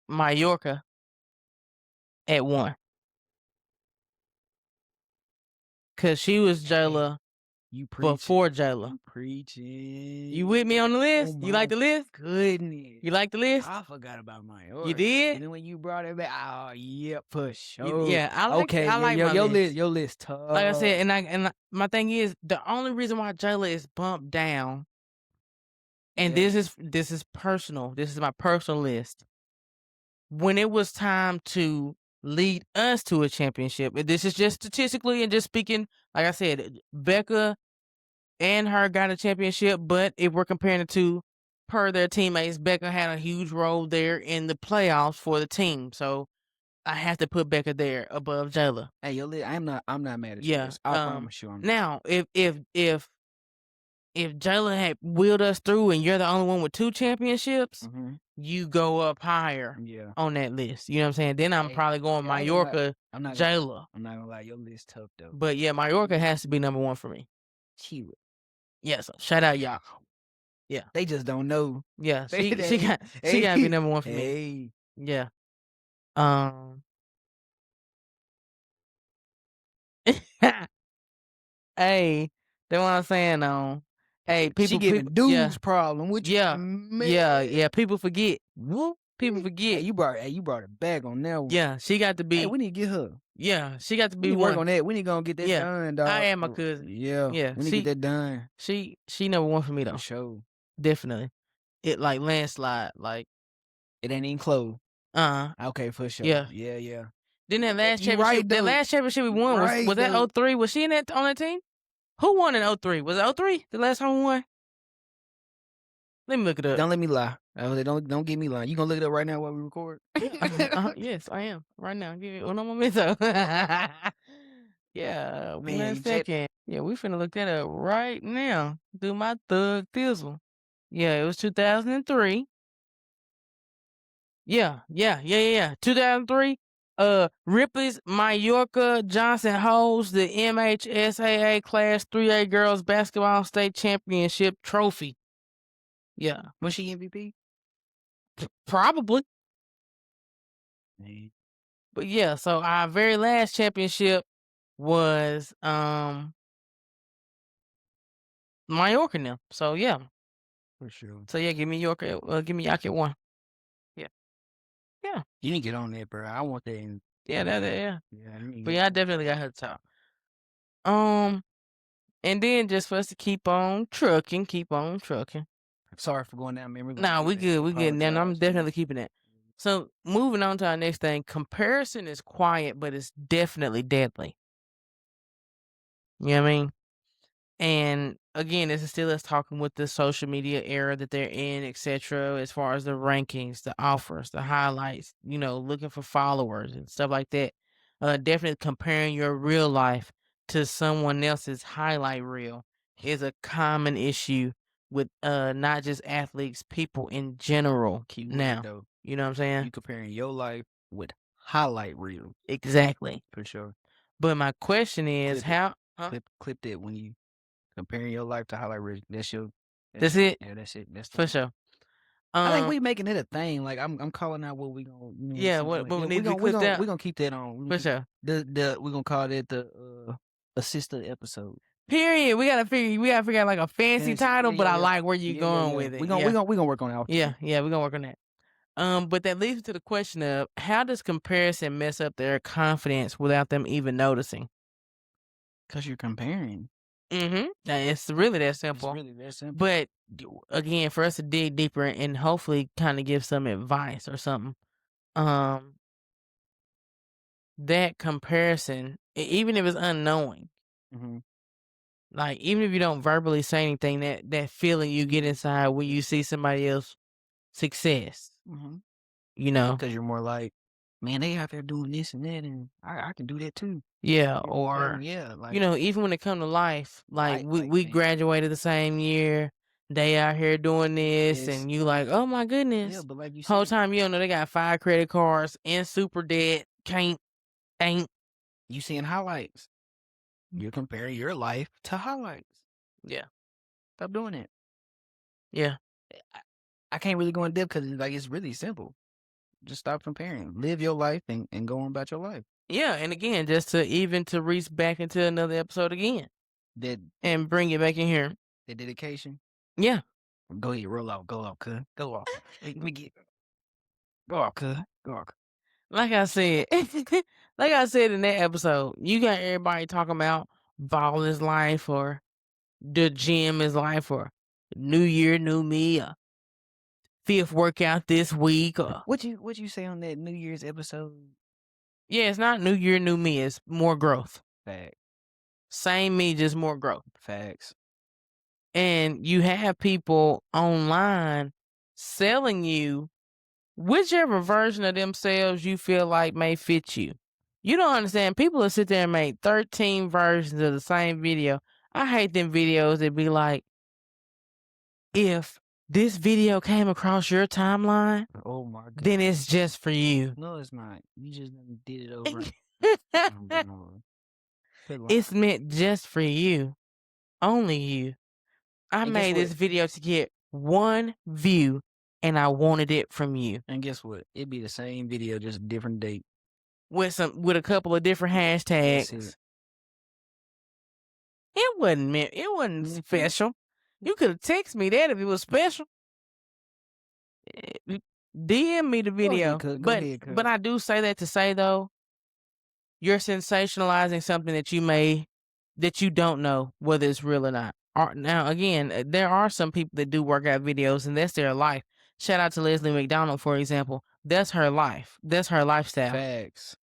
Speaker 1: Mallorca at 1. 'cause she was
Speaker 2: Hey,
Speaker 1: Jayla
Speaker 2: you preaching.
Speaker 1: before Jayla.
Speaker 2: You preaching.
Speaker 1: You with me on the
Speaker 2: Oh
Speaker 1: list? You
Speaker 2: my
Speaker 1: like the list?
Speaker 2: goodness.
Speaker 1: You like the list?
Speaker 2: I forgot about my
Speaker 1: You
Speaker 2: order.
Speaker 1: did?
Speaker 2: And then when you brought it back, oh yeah, for
Speaker 1: You
Speaker 2: sure.
Speaker 1: yeah,
Speaker 2: Okay,
Speaker 1: I
Speaker 2: yeah,
Speaker 1: like my list.
Speaker 2: your list
Speaker 1: Like I
Speaker 2: tough.
Speaker 1: said, my thing is, the only reason why Jayla is bumped down, and
Speaker 2: Yeah.
Speaker 1: this is personal, this is my personal list. When it was time to lead us to a championship, and this is just statistically and just speaking, like I said, Becca and her got a championship, but if we're comparing the two per their teammates, Becca had a huge role there in the playoffs for the team. So I have to put Becca there above Jayla.
Speaker 2: Hey, your list. I'm not mad at your
Speaker 1: Yeah.
Speaker 2: list. I promise you, I'm not.
Speaker 1: Now if Jayla had wheeled us through and you're the only one with 2 championships,
Speaker 2: Mm-hmm.
Speaker 1: you go up higher
Speaker 2: Yeah.
Speaker 1: on that list. You know what I'm saying? Then I'm
Speaker 2: Hey,
Speaker 1: probably going
Speaker 2: yeah, I ain't gonna lie.
Speaker 1: Mallorca,
Speaker 2: I'm not gonna lie.
Speaker 1: Jayla.
Speaker 2: I'm not gonna lie. Your list tough though.
Speaker 1: But yeah, Mallorca has to be number 1 for me.
Speaker 2: She,
Speaker 1: Yeah, so shout out y'all. Yeah.
Speaker 2: they just don't know.
Speaker 1: Yeah,
Speaker 2: They,
Speaker 1: she gotta be
Speaker 2: hey,
Speaker 1: number 1 for me.
Speaker 2: hey.
Speaker 1: Yeah. Um Hey, that's what I'm saying, hey,
Speaker 2: She giving
Speaker 1: yeah,
Speaker 2: dudes problem. What you,
Speaker 1: yeah, yeah,
Speaker 2: man?
Speaker 1: yeah, people forget.
Speaker 2: Whoop.
Speaker 1: People
Speaker 2: Hey,
Speaker 1: forget.
Speaker 2: you brought it back on that one.
Speaker 1: Yeah, she got to
Speaker 2: Hey,
Speaker 1: be
Speaker 2: we need to get her.
Speaker 1: yeah, she got to
Speaker 2: We
Speaker 1: be
Speaker 2: need to work
Speaker 1: 1.
Speaker 2: on that. We need to go get that
Speaker 1: Yeah,
Speaker 2: done,
Speaker 1: I
Speaker 2: dog.
Speaker 1: am my cousin.
Speaker 2: Yeah,
Speaker 1: Yeah,
Speaker 2: we need to get that done
Speaker 1: she number 1 for me
Speaker 2: for
Speaker 1: though,
Speaker 2: sure.
Speaker 1: definitely. It like landslide, like,
Speaker 2: It ain't even close.
Speaker 1: uh-uh,
Speaker 2: Okay, for sure.
Speaker 1: yeah.
Speaker 2: Yeah, yeah.
Speaker 1: Then
Speaker 2: You right
Speaker 1: that
Speaker 2: though.
Speaker 1: last championship we
Speaker 2: You
Speaker 1: won
Speaker 2: right
Speaker 1: was that
Speaker 2: though.
Speaker 1: '03? Was she in that on that team? Who won in '03? Was it '03? The last time we won? Let me look it up.
Speaker 2: Don't let me lie. Don't get me lying. You gonna look it up right now while we record?
Speaker 1: Yeah, yes, I am right now. Give me one momento. Yeah, 1
Speaker 2: Man, Jet.
Speaker 1: second. Yeah, we finna look that up right now. Do my thug thizzle. Yeah, it was 2003. Yeah. 2003. Ripley's Mallorca Johnson holds the MHSAA Class 3A Girls Basketball State Championship trophy. Yeah,
Speaker 2: Was she MVP?
Speaker 1: probably.
Speaker 2: Man,
Speaker 1: But yeah, so our very last championship was Mallorca now. So yeah.
Speaker 2: for sure.
Speaker 1: So yeah, give me York at 1. Yeah. Yeah.
Speaker 2: You need to get on that, bro. I want that.
Speaker 1: Yeah, yeah.
Speaker 2: Yeah, you need to
Speaker 1: But
Speaker 2: get
Speaker 1: yeah, I
Speaker 2: on.
Speaker 1: definitely got her top. Um, and then just for us to keep on trucking, keep on trucking.
Speaker 2: Sorry for going down memory lane
Speaker 1: Nah,
Speaker 2: with that.
Speaker 1: we good. Now I'm
Speaker 2: Apologize, man.
Speaker 1: definitely keeping that. So moving on to our next thing, comparison is quiet, but it's definitely deadly. You know what I mean? And again, this is still us talking with the social media era that they're in, etc. As far as the rankings, the offers, the highlights, looking for followers and stuff like that. Definitely comparing your real life to someone else's highlight reel is a common issue with not just athletes, people in general.
Speaker 2: Keyword
Speaker 1: Now,
Speaker 2: though.
Speaker 1: you know what I'm saying?
Speaker 2: You comparing your life with highlight reel
Speaker 1: Exactly.
Speaker 2: for sure.
Speaker 1: But my question is,
Speaker 2: Clip it.
Speaker 1: how? Huh?
Speaker 2: Clip that when you comparing your life to highlight reel. That's your.
Speaker 1: That's it
Speaker 2: Yeah, that's it. That's the
Speaker 1: for
Speaker 2: one.
Speaker 1: sure.
Speaker 2: I think
Speaker 1: Um,
Speaker 2: we making it a thing. Like I'm calling out what we gonna, what I'm
Speaker 1: yeah.
Speaker 2: saying? Like,
Speaker 1: What
Speaker 2: yeah,
Speaker 1: needs to be clipped
Speaker 2: we
Speaker 1: out
Speaker 2: gonna keep that on. We gonna
Speaker 1: for
Speaker 2: keep
Speaker 1: sure.
Speaker 2: the we gonna call that the assistant episode.
Speaker 1: Period. We gotta figure out like a fancy title, but I like where you're going
Speaker 2: Yeah.
Speaker 1: with it. Yeah.
Speaker 2: We gonna work on it off
Speaker 1: Yeah,
Speaker 2: camera.
Speaker 1: yeah, we're gonna work on that. But that leads me to the question of how does comparison mess up their confidence without them even noticing?
Speaker 2: Cause you're comparing.
Speaker 1: It's really that
Speaker 2: It's
Speaker 1: simple.
Speaker 2: really that simple.
Speaker 1: But again, for us to dig deeper and hopefully kind of give some advice or something, um, that comparison, even if it's unknowing,
Speaker 2: Mm-hmm.
Speaker 1: like even if you don't verbally say anything, that feeling you get inside when you see somebody else success,
Speaker 2: Mm-hmm.
Speaker 1: you know?
Speaker 2: Cause you're more like, man, they out there doing this and that, and I can do that too.
Speaker 1: Yeah,
Speaker 2: You know what I'm saying?
Speaker 1: or
Speaker 2: Yeah, like
Speaker 1: even when it come to life, like
Speaker 2: like
Speaker 1: we
Speaker 2: man,
Speaker 1: graduated the same year, they out here doing this,
Speaker 2: yes,
Speaker 1: and you like, oh my
Speaker 2: yeah.
Speaker 1: goodness.
Speaker 2: But like you
Speaker 1: Whole
Speaker 2: said,
Speaker 1: time you don't know they got 5 credit cards in super debt, can't, ain't.
Speaker 2: you seeing highlights. You're comparing your life to highlights.
Speaker 1: Yeah,
Speaker 2: Stop doing it.
Speaker 1: yeah,
Speaker 2: I, I can't really go in depth because it's really simple. Just stop comparing. Live your life and go on about your life.
Speaker 1: Yeah, and again, just to reach back into another episode again
Speaker 2: That
Speaker 1: and bring it back in here.
Speaker 2: that dedication.
Speaker 1: Yeah.
Speaker 2: Go ahead, roll out, go off, cuz. Go off. Let me get go off, cuz. Go off.
Speaker 1: Like I said, like I said in that episode, you got everybody talking about ball is life or the gym is life or new year, new me, or fifth workout this week or
Speaker 2: What you say on that New Year's episode?
Speaker 1: yeah, it's not new year, new me, it's more growth.
Speaker 2: Fact.
Speaker 1: Same me, just more growth.
Speaker 2: Facts.
Speaker 1: And you have people online selling you whichever version of themselves you feel like may fit you. You don't understand. People will sit there and make 13 versions of the same video. I hate them videos that be like, if this video came across your timeline,
Speaker 2: Oh my god.
Speaker 1: then it's just for you.
Speaker 2: No, it's not. You just did it over.
Speaker 1: It's meant just for you. Only you. I
Speaker 2: And guess
Speaker 1: made this
Speaker 2: what?
Speaker 1: video to get one view and I wanted it from you.
Speaker 2: And guess what? It'd be the same video, just a different date.
Speaker 1: With a couple of different hashtags.
Speaker 2: That's it.
Speaker 1: It wasn't special. You could have texted me that if it was special. DM me the video.
Speaker 2: Go ahead,
Speaker 1: But I do say that to say though, you're sensationalizing something that you don't know whether it's real or not. Now again, there are some people that do workout videos and that's their life. Shout out to Leslie McDonald, for example. That's her life. That's her lifestyle.
Speaker 2: Facts.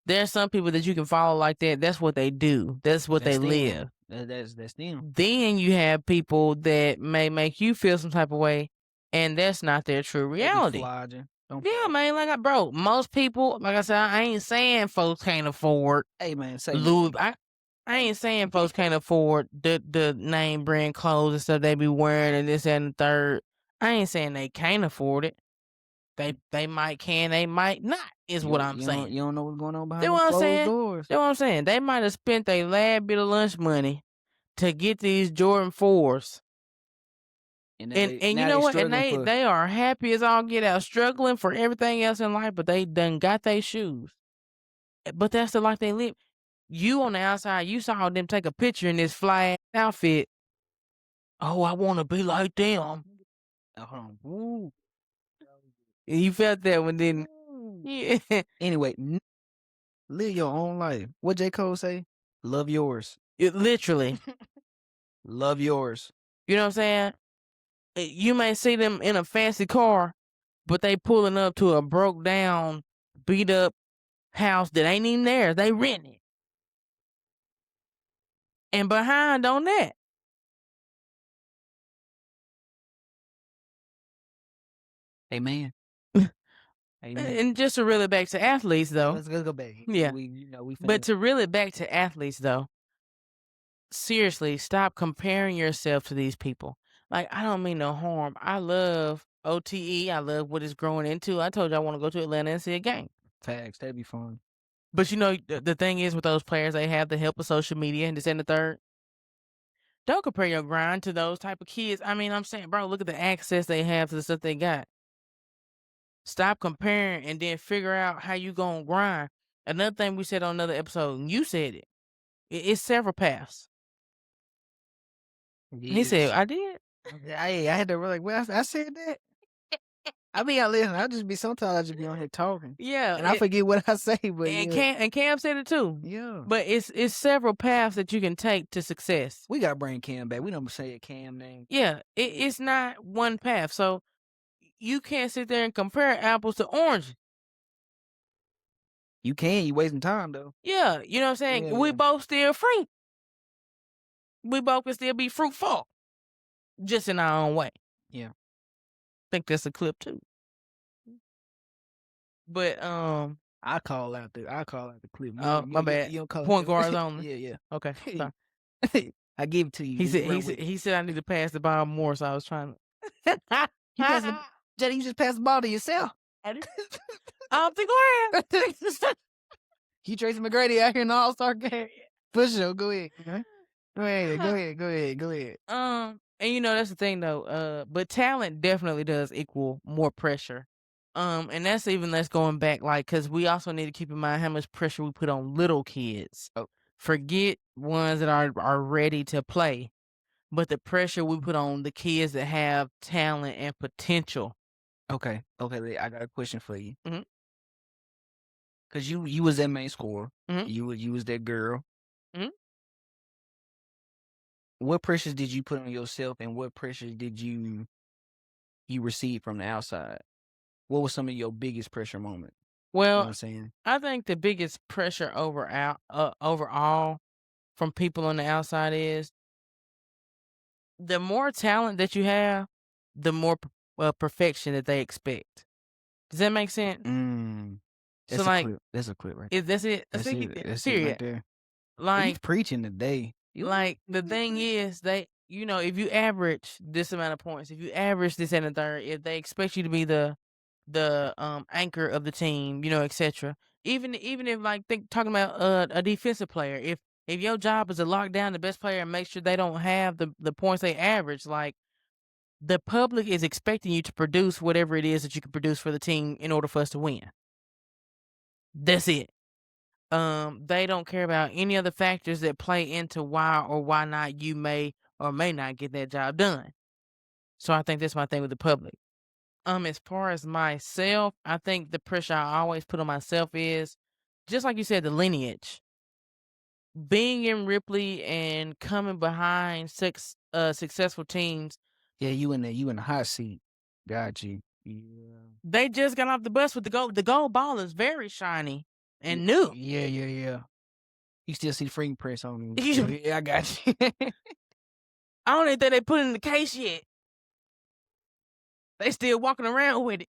Speaker 1: There are some people that you can follow like that. That's what they do. That's what they live.
Speaker 2: That's them.
Speaker 1: Then you have people that may make you feel some type of way, and that's not their true reality. Yeah, man. Like bro, most people, like I said, I ain't saying folks can't afford.
Speaker 2: Hey man, say
Speaker 1: Louis. I ain't saying folks can't afford the name brand clothes and stuff they be wearing and this and the third. I ain't saying they can't afford it. They might can, they might not. Is what I'm saying.
Speaker 2: You don't know what's going on behind
Speaker 1: That's
Speaker 2: closed doors.
Speaker 1: That's what I'm saying. They might have spent their last bit of lunch money to get these Jordan 4s. And you know what? And they are happy as all get out, struggling for everything else in life, but they done got their shoes. But that's the life they live. You on the outside, you saw them take a picture in this fly outfit. Oh, I want to be like them.
Speaker 2: Woo.
Speaker 1: You felt that one, didn't you? Yeah.
Speaker 2: Anyway, live your own life. What J. Cole say? Love yours.
Speaker 1: Literally.
Speaker 2: Love yours.
Speaker 1: You know what I'm saying? You may see them in a fancy car, but they pulling up to a broke down, beat up house that ain't even theirs. They rent it. And behind on that.
Speaker 2: Amen. Amen.
Speaker 1: And just to reel it back to athletes, though.
Speaker 2: Let's go back.
Speaker 1: Yeah. But to reel it back to athletes, though, seriously, stop comparing yourself to these people. Like, I don't mean no harm. I love OTE. I love what it's growing into. I told you I want to go to Atlanta and see a game.
Speaker 2: Facts. That'd be fun.
Speaker 1: But you know, the thing is with those players, they have the help of social media and this and the third. Don't compare your grind to those type of kids. I mean, I'm saying, bro, look at the access they have to the stuff they got. Stop comparing and then figure out how you gonna grind. Another thing we said on another episode, and you said it. It's several paths. He said, I did.
Speaker 2: I had to like, well, I said that. I mean, I listen. I just be sometimes I just be on here talking.
Speaker 1: Yeah,
Speaker 2: and I forget what I say. But
Speaker 1: Cam said it too.
Speaker 2: Yeah,
Speaker 1: but it's several paths that you can take to success.
Speaker 2: We gotta bring Cam back. We don't say a Cam name.
Speaker 1: Yeah, it's not one path. So you can't sit there and compare apples to oranges.
Speaker 2: You can. You wasting time though.
Speaker 1: Yeah, you know what I'm saying. We both still free. We both can still be fruitful, just in our own way.
Speaker 2: Yeah.
Speaker 1: Think that's a clip too. But
Speaker 2: I call out the clip.
Speaker 1: My bad.
Speaker 2: You don't call
Speaker 1: point guards only.
Speaker 2: Yeah.
Speaker 1: Okay.
Speaker 2: I give it to you.
Speaker 1: He said I need to pass the ball more, so I was trying to.
Speaker 2: Jada, you just pass the ball to yourself.
Speaker 1: Off the ground.
Speaker 2: You Tracy McGrady out here in the All-Star game. For sure. Go ahead. Go ahead.
Speaker 1: And you know that's the thing though. But talent definitely does equal more pressure And that's even less going back, like, cause we also need to keep in mind how much pressure we put on little kids.
Speaker 2: Oh,
Speaker 1: Forget ones that are ready to play, but the pressure we put on the kids that have talent and potential.
Speaker 2: okay, okay. I got a question for you.
Speaker 1: Mhm,
Speaker 2: 'Cause you was that main scorer.
Speaker 1: mhm,
Speaker 2: You was that girl.
Speaker 1: mhm.
Speaker 2: What pressures did you put on yourself, and what pressures did you receive from the outside? What was some of your biggest pressure moment? You know what
Speaker 1: Well,
Speaker 2: I'm saying?
Speaker 1: I think the biggest pressure overall from people on the outside is the more talent that you have, the more perfection that they expect. Does that make sense?
Speaker 2: Mm.
Speaker 1: So,
Speaker 2: That's a
Speaker 1: like,
Speaker 2: clip. That's a clip right
Speaker 1: is
Speaker 2: there.
Speaker 1: that's it? That's
Speaker 2: That's
Speaker 1: it.
Speaker 2: it. That's it right
Speaker 1: Period.
Speaker 2: there. Oh, you
Speaker 1: Like,
Speaker 2: preaching today.
Speaker 1: the thing is, if you average this amount of points, if you average this and a third, if they expect you to be the anchor of the team, etc. Even if like talking about a defensive player, if your job is to lock down the best player and make sure they don't have the points they average, like the public is expecting you to produce whatever it is that you can produce for the team in order for us to win. That's it. They don't care about any other factors that play into why or why not you may or may not get that job done. So I think that's my thing with the public. As far as myself, I think the pressure I always put on myself is just like you said, the lineage. Being in Ripley and coming behind successful teams,
Speaker 2: Yeah, you in the hot seat. Got you. Yeah.
Speaker 1: they just got off the bus with the gold. The gold ball is very shiny
Speaker 2: Yeah,
Speaker 1: and new.
Speaker 2: yeah. You still see the freaking press on me.
Speaker 1: I
Speaker 2: Yeah, I got you.
Speaker 1: don't even think they put it in the case yet. They still walking around with it.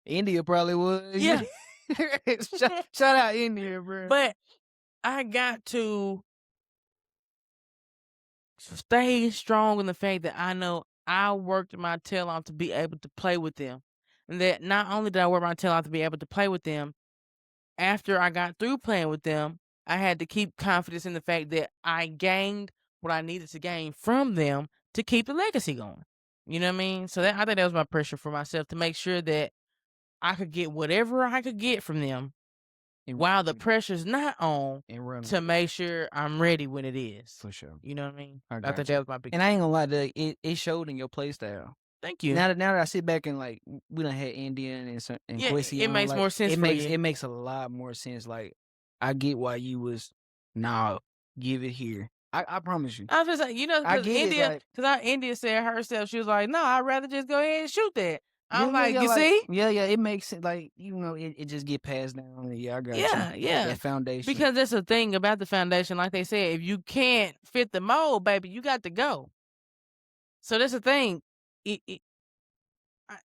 Speaker 2: India probably was.
Speaker 1: Yeah,
Speaker 2: Shout out India, bro.
Speaker 1: but I got to stay strong in the fact that I know I worked my tail off to be able to play with them. And that not only did I work my tail off to be able to play with them, after I got through playing with them, I had to keep confidence in the fact that I gained what I needed to gain from them to keep the legacy going. You know what I mean? So I think that was my pressure for myself to make sure that I could get whatever I could get from them
Speaker 2: And,
Speaker 1: while the pressure's not on
Speaker 2: and run
Speaker 1: to
Speaker 2: with it
Speaker 1: make sure I'm ready when it is.
Speaker 2: for sure.
Speaker 1: You know what I mean?
Speaker 2: I
Speaker 1: I think
Speaker 2: got
Speaker 1: that
Speaker 2: you.
Speaker 1: was my big
Speaker 2: And I ain't gonna lie, it showed in your play style.
Speaker 1: thank you.
Speaker 2: Now that I sit back and like we done had Indian and
Speaker 1: Yeah,
Speaker 2: Quincy
Speaker 1: it
Speaker 2: on,
Speaker 1: makes
Speaker 2: like
Speaker 1: more sense for you.
Speaker 2: it makes a lot more sense. Like I get why you was nah, give it here. I promise you.
Speaker 1: I was just like,
Speaker 2: I
Speaker 1: because
Speaker 2: get it. Like
Speaker 1: India said herself, she was like, "No, I'd rather just go ahead and shoot that." I'm like,
Speaker 2: yeah,
Speaker 1: "You
Speaker 2: like
Speaker 1: see?
Speaker 2: yeah, it makes it like it just get passed down. Yeah, I got you.
Speaker 1: Yeah, yeah."
Speaker 2: That foundation.
Speaker 1: Because that's the thing about the foundation. Like they said, if you can't fit the mold, baby, you got to go. So that's the thing. It, I,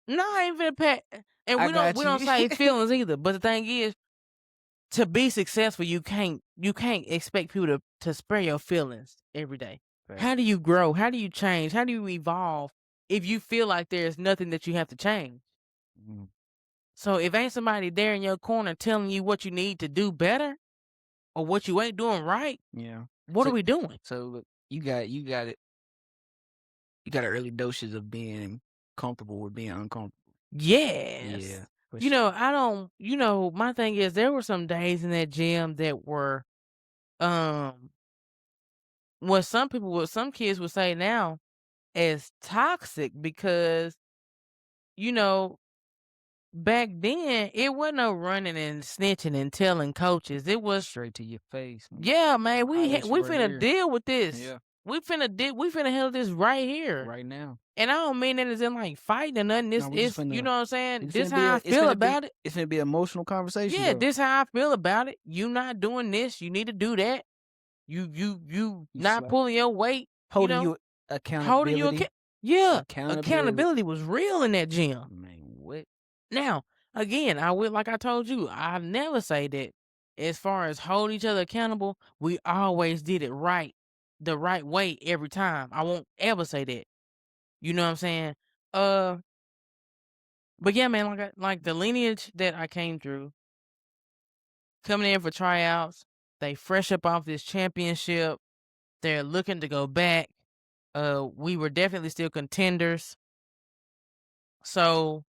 Speaker 1: no, I ain't finna pat. And
Speaker 2: I
Speaker 1: we
Speaker 2: got
Speaker 1: don't
Speaker 2: you.
Speaker 1: say feelings either. But the thing is, to be successful, you can't expect people to spare your feelings every day.
Speaker 2: Fact.
Speaker 1: How do you grow? How do you change? How do you evolve if you feel like there's nothing that you have to change?
Speaker 2: Mm,
Speaker 1: So if ain't somebody there in your corner telling you what you need to do better or what you ain't doing right,
Speaker 2: yeah.
Speaker 1: what
Speaker 2: So
Speaker 1: are we doing?
Speaker 2: so look, you got it. You got early doses of being comfortable with being uncomfortable. Yeah,
Speaker 1: Yes.
Speaker 2: for sure.
Speaker 1: I don't, my thing is there were some days in that gym that were um what some kids would say now as toxic because, you know, back then it wasn't no running and snitching and telling coaches. It was,
Speaker 2: Straight to your face.
Speaker 1: yeah, man,
Speaker 2: I'll let you
Speaker 1: we
Speaker 2: right
Speaker 1: finna
Speaker 2: here.
Speaker 1: deal with this.
Speaker 2: Yeah,
Speaker 1: We finna handle this right here.
Speaker 2: right now.
Speaker 1: And I don't mean that as in like fighting or nothing. This
Speaker 2: No, we just
Speaker 1: is, you
Speaker 2: finna.
Speaker 1: know what I'm saying?
Speaker 2: It's
Speaker 1: This
Speaker 2: finna be
Speaker 1: how
Speaker 2: a.
Speaker 1: I feel about it.
Speaker 2: It's finna be an emotional conversation
Speaker 1: Yeah,
Speaker 2: though.
Speaker 1: this how I feel about it. You not doing this. You need to do that. You
Speaker 2: You
Speaker 1: not
Speaker 2: slap
Speaker 1: pulling your weight. You
Speaker 2: holding
Speaker 1: know,
Speaker 2: you
Speaker 1: holding you
Speaker 2: accountability.
Speaker 1: Yeah,
Speaker 2: Accountability.
Speaker 1: accountability was real in that gym.
Speaker 2: Man, what?
Speaker 1: Now, again, I will like I told you, I never say that as far as holding each other accountable, we always did it right, the right way every time. I won't ever say that. You know what I'm saying? Uh, but yeah, man, like the lineage that I came through, coming in for tryouts, they fresh up off this championship. They're looking to go back. We were definitely still contenders. So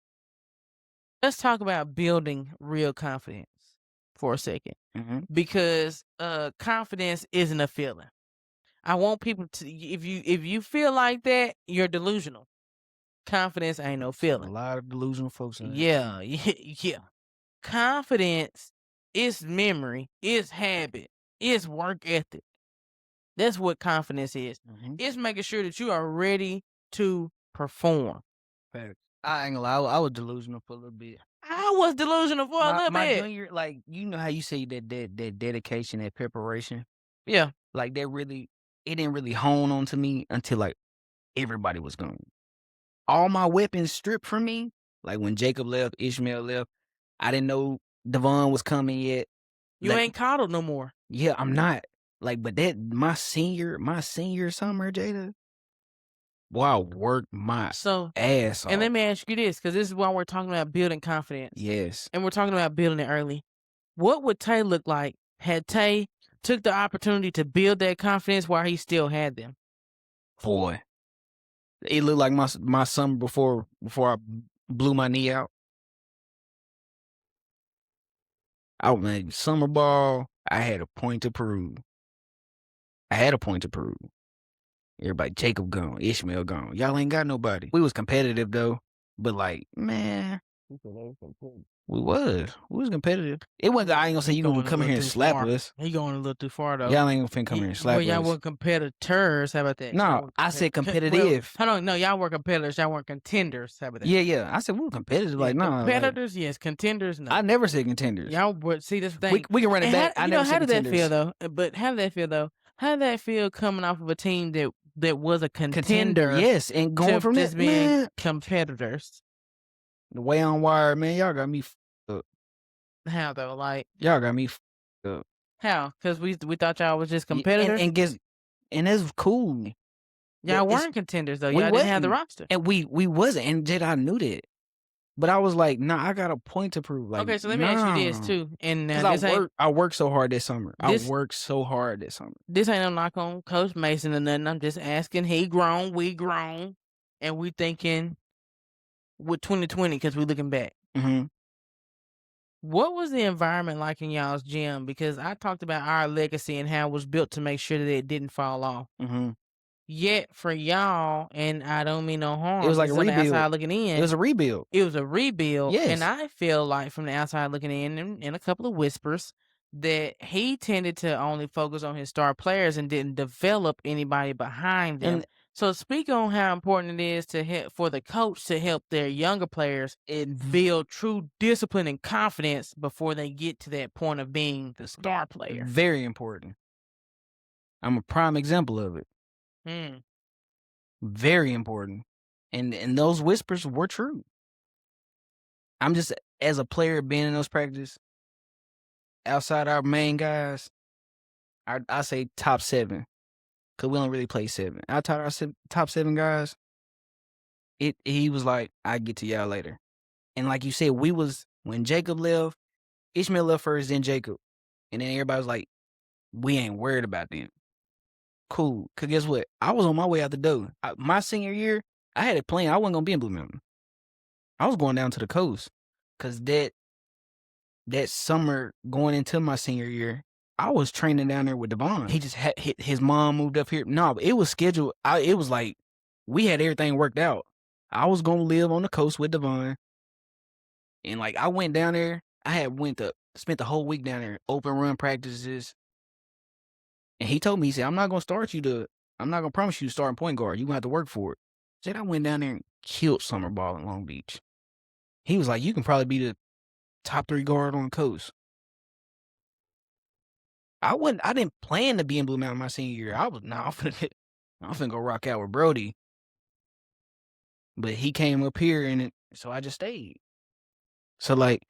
Speaker 1: let's talk about building real confidence for a second,
Speaker 2: Mhm.
Speaker 1: because confidence isn't a feeling. I want people to, if you feel like that, you're delusional. Confidence ain't no
Speaker 2: A
Speaker 1: feeling.
Speaker 2: lot of delusional folks in there.
Speaker 1: Yeah, yeah. Confidence is memory, is habit, is work ethic. That's what confidence is.
Speaker 2: Mhm.
Speaker 1: It's making sure that you are ready to perform.
Speaker 2: Facts. I ain't gonna lie, I was delusional for a little bit.
Speaker 1: I was delusional for a
Speaker 2: My
Speaker 1: little
Speaker 2: my
Speaker 1: bit.
Speaker 2: junior, like, you know how you say that dedication, that preparation?
Speaker 1: Yeah.
Speaker 2: Like, that really it didn't really hone onto me until, like, everybody was gone. All my weapons stripped from me, like, when Jacob left, Ishmael left, I didn't know Devon was coming yet.
Speaker 1: You
Speaker 2: Like,
Speaker 1: ain't coddled no more.
Speaker 2: yeah, I'm not. Like, but that my senior summer, Jada, boy, I worked my
Speaker 1: So,
Speaker 2: ass
Speaker 1: and
Speaker 2: off.
Speaker 1: let me ask you this, because this is why we're talking about building confidence,
Speaker 2: Yes.
Speaker 1: and we're talking about building it early. What would Tay look like had Tay took the opportunity to build that confidence while he still had them?
Speaker 2: Boy, it looked like my summer before I blew my knee out. I went summer ball, I had a point to prove. I had a point to prove. Everybody, Jacob gone, Ishmael gone. Y'all ain't got nobody. We was competitive though, but like, man, we was competitive. It wasn't. I ain't gonna say
Speaker 1: He
Speaker 2: you gonna
Speaker 1: going a
Speaker 2: come
Speaker 1: little
Speaker 2: here and
Speaker 1: too
Speaker 2: slap
Speaker 1: far.
Speaker 2: us.
Speaker 1: He going a little too far though.
Speaker 2: Y'all ain't finna come here and
Speaker 1: Well,
Speaker 2: slap
Speaker 1: y'all
Speaker 2: us.
Speaker 1: were competitors. How about that? Y'all
Speaker 2: No,
Speaker 1: were
Speaker 2: I said
Speaker 1: well,
Speaker 2: competitive.
Speaker 1: hold on. No, y'all were competitors. Y'all weren't contenders. How about that?
Speaker 2: Yeah, yeah. I said we were competitive.
Speaker 1: Yeah,
Speaker 2: Like, nah, like
Speaker 1: competitors, yes. Contenders,
Speaker 2: I
Speaker 1: no.
Speaker 2: never said contenders.
Speaker 1: Y'all would see this
Speaker 2: We
Speaker 1: thing.
Speaker 2: we can run it
Speaker 1: And how
Speaker 2: back. I never
Speaker 1: how
Speaker 2: said
Speaker 1: did that feel
Speaker 2: contenders.
Speaker 1: though? But how did that feel though? How did that feel coming off of a team that was a
Speaker 2: Contender,
Speaker 1: contender
Speaker 2: yes, and going
Speaker 1: to
Speaker 2: from
Speaker 1: just
Speaker 2: that,
Speaker 1: being
Speaker 2: man.
Speaker 1: competitors?
Speaker 2: The way on wire, man. Y'all got me up.
Speaker 1: How though? Like
Speaker 2: Y'all got me up.
Speaker 1: how? Because we thought y'all was just
Speaker 2: Yeah, and
Speaker 1: competitors.
Speaker 2: guess and that's cool.
Speaker 1: Y'all
Speaker 2: It's
Speaker 1: weren't contenders though.
Speaker 2: we
Speaker 1: Y'all didn't have the
Speaker 2: wasn't,
Speaker 1: roster.
Speaker 2: and we wasn't, and Jada, I knew that, but I was like, nah, I got a point to prove. Like,
Speaker 1: Okay, so let me ask you this
Speaker 2: nah,
Speaker 1: too. And
Speaker 2: because I worked so hard this summer. I
Speaker 1: this
Speaker 2: worked so hard this summer.
Speaker 1: this ain't no knock on Coach Mason or nothing. I'm just asking. He grown, we grown, and we thinking with 2020 because we looking back.
Speaker 2: Hmm.
Speaker 1: What was the environment like in y'all's gym? Because I talked about our legacy and how it was built to make sure that it didn't fall off.
Speaker 2: Hmm.
Speaker 1: Yet for y'all, and I don't mean no
Speaker 2: It was
Speaker 1: harm,
Speaker 2: like a
Speaker 1: this is on the outside
Speaker 2: rebuild.
Speaker 1: looking
Speaker 2: It
Speaker 1: in.
Speaker 2: was a rebuild.
Speaker 1: It was a rebuild, and
Speaker 2: Yes,
Speaker 1: I feel like from the outside looking in, and a couple of whispers, that he tended to only focus on his star players and didn't develop anybody behind them.
Speaker 2: and
Speaker 1: So speak on how important it is to help for the coach to help their younger players build true discipline and confidence before they get to that point of being the star player.
Speaker 2: very important. I'm a prime example of it.
Speaker 1: Hmm.
Speaker 2: Very important, and those whispers were true. I'm just as a player being in those practices outside our main guys. I say top 7 because we don't really play 7. Outside our top 7 guys, he was like, "I get to y'all later." And like you said, we was when Jacob left, Ishmael left first, then Jacob, and then everybody was like, "We ain't worried about them." Cool, cause guess what? I was on my way out the door. My senior year, I had a plan. I wasn't gonna be in Blue Mountain. I was going down to the coast, cause that summer going into my senior year, I was training down there with Devon. He just had his mom moved up here. No, it was scheduled. It was like we had everything worked out. I was gonna live on the coast with Devon, and like I went down there. I had spent the whole week down there, open run practices, and he told me, he said, I'm not gonna promise you to start in point guard. You gonna have to work for it. Said I went down there and killed summer ball in Long Beach. He was like, you can probably be the top 3 guard on the coast. I didn't plan to be in Blue Mountain my senior year. I was nah, I'm finna go rock out with Brody. But he came up here so I just stayed. So like,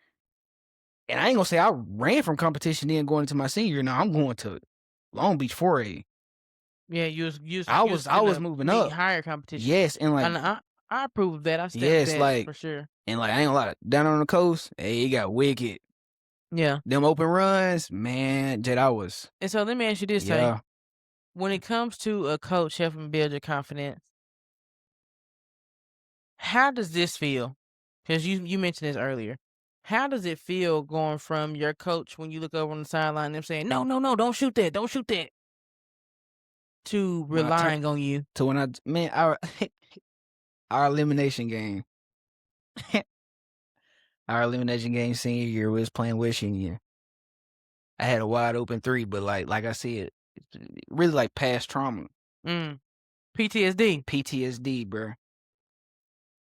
Speaker 2: and I ain't gonna say I ran from competition then going into my senior year. Now I'm going to Long Beach 4A.
Speaker 1: Yeah, you was
Speaker 2: I was
Speaker 1: finna
Speaker 2: moving
Speaker 1: meet
Speaker 2: up.
Speaker 1: higher competition,
Speaker 2: Yes, and like,
Speaker 1: and I approve of that. I step
Speaker 2: yes,
Speaker 1: that
Speaker 2: like,
Speaker 1: for sure.
Speaker 2: and like I ain't gonna lie, down on the coast, hey, it got wicked.
Speaker 1: Yeah,
Speaker 2: Them open runs, man, Jed, I was,
Speaker 1: and so let me ask you this, Tay.
Speaker 2: yeah.
Speaker 1: When it comes to a coach helping build your confidence, how does this feel? Because you mentioned this earlier. How does it feel going from your coach when you look over on the sideline, them saying, "No, no, no, don't shoot that, don't shoot that," to
Speaker 2: When I turn
Speaker 1: relying on you?
Speaker 2: to when I man, our our elimination game, our elimination game senior year, we was playing Wishing year. I had a wide open three, but like I said, really like past trauma,
Speaker 1: Mm, PTSD.
Speaker 2: PTSD, bruh.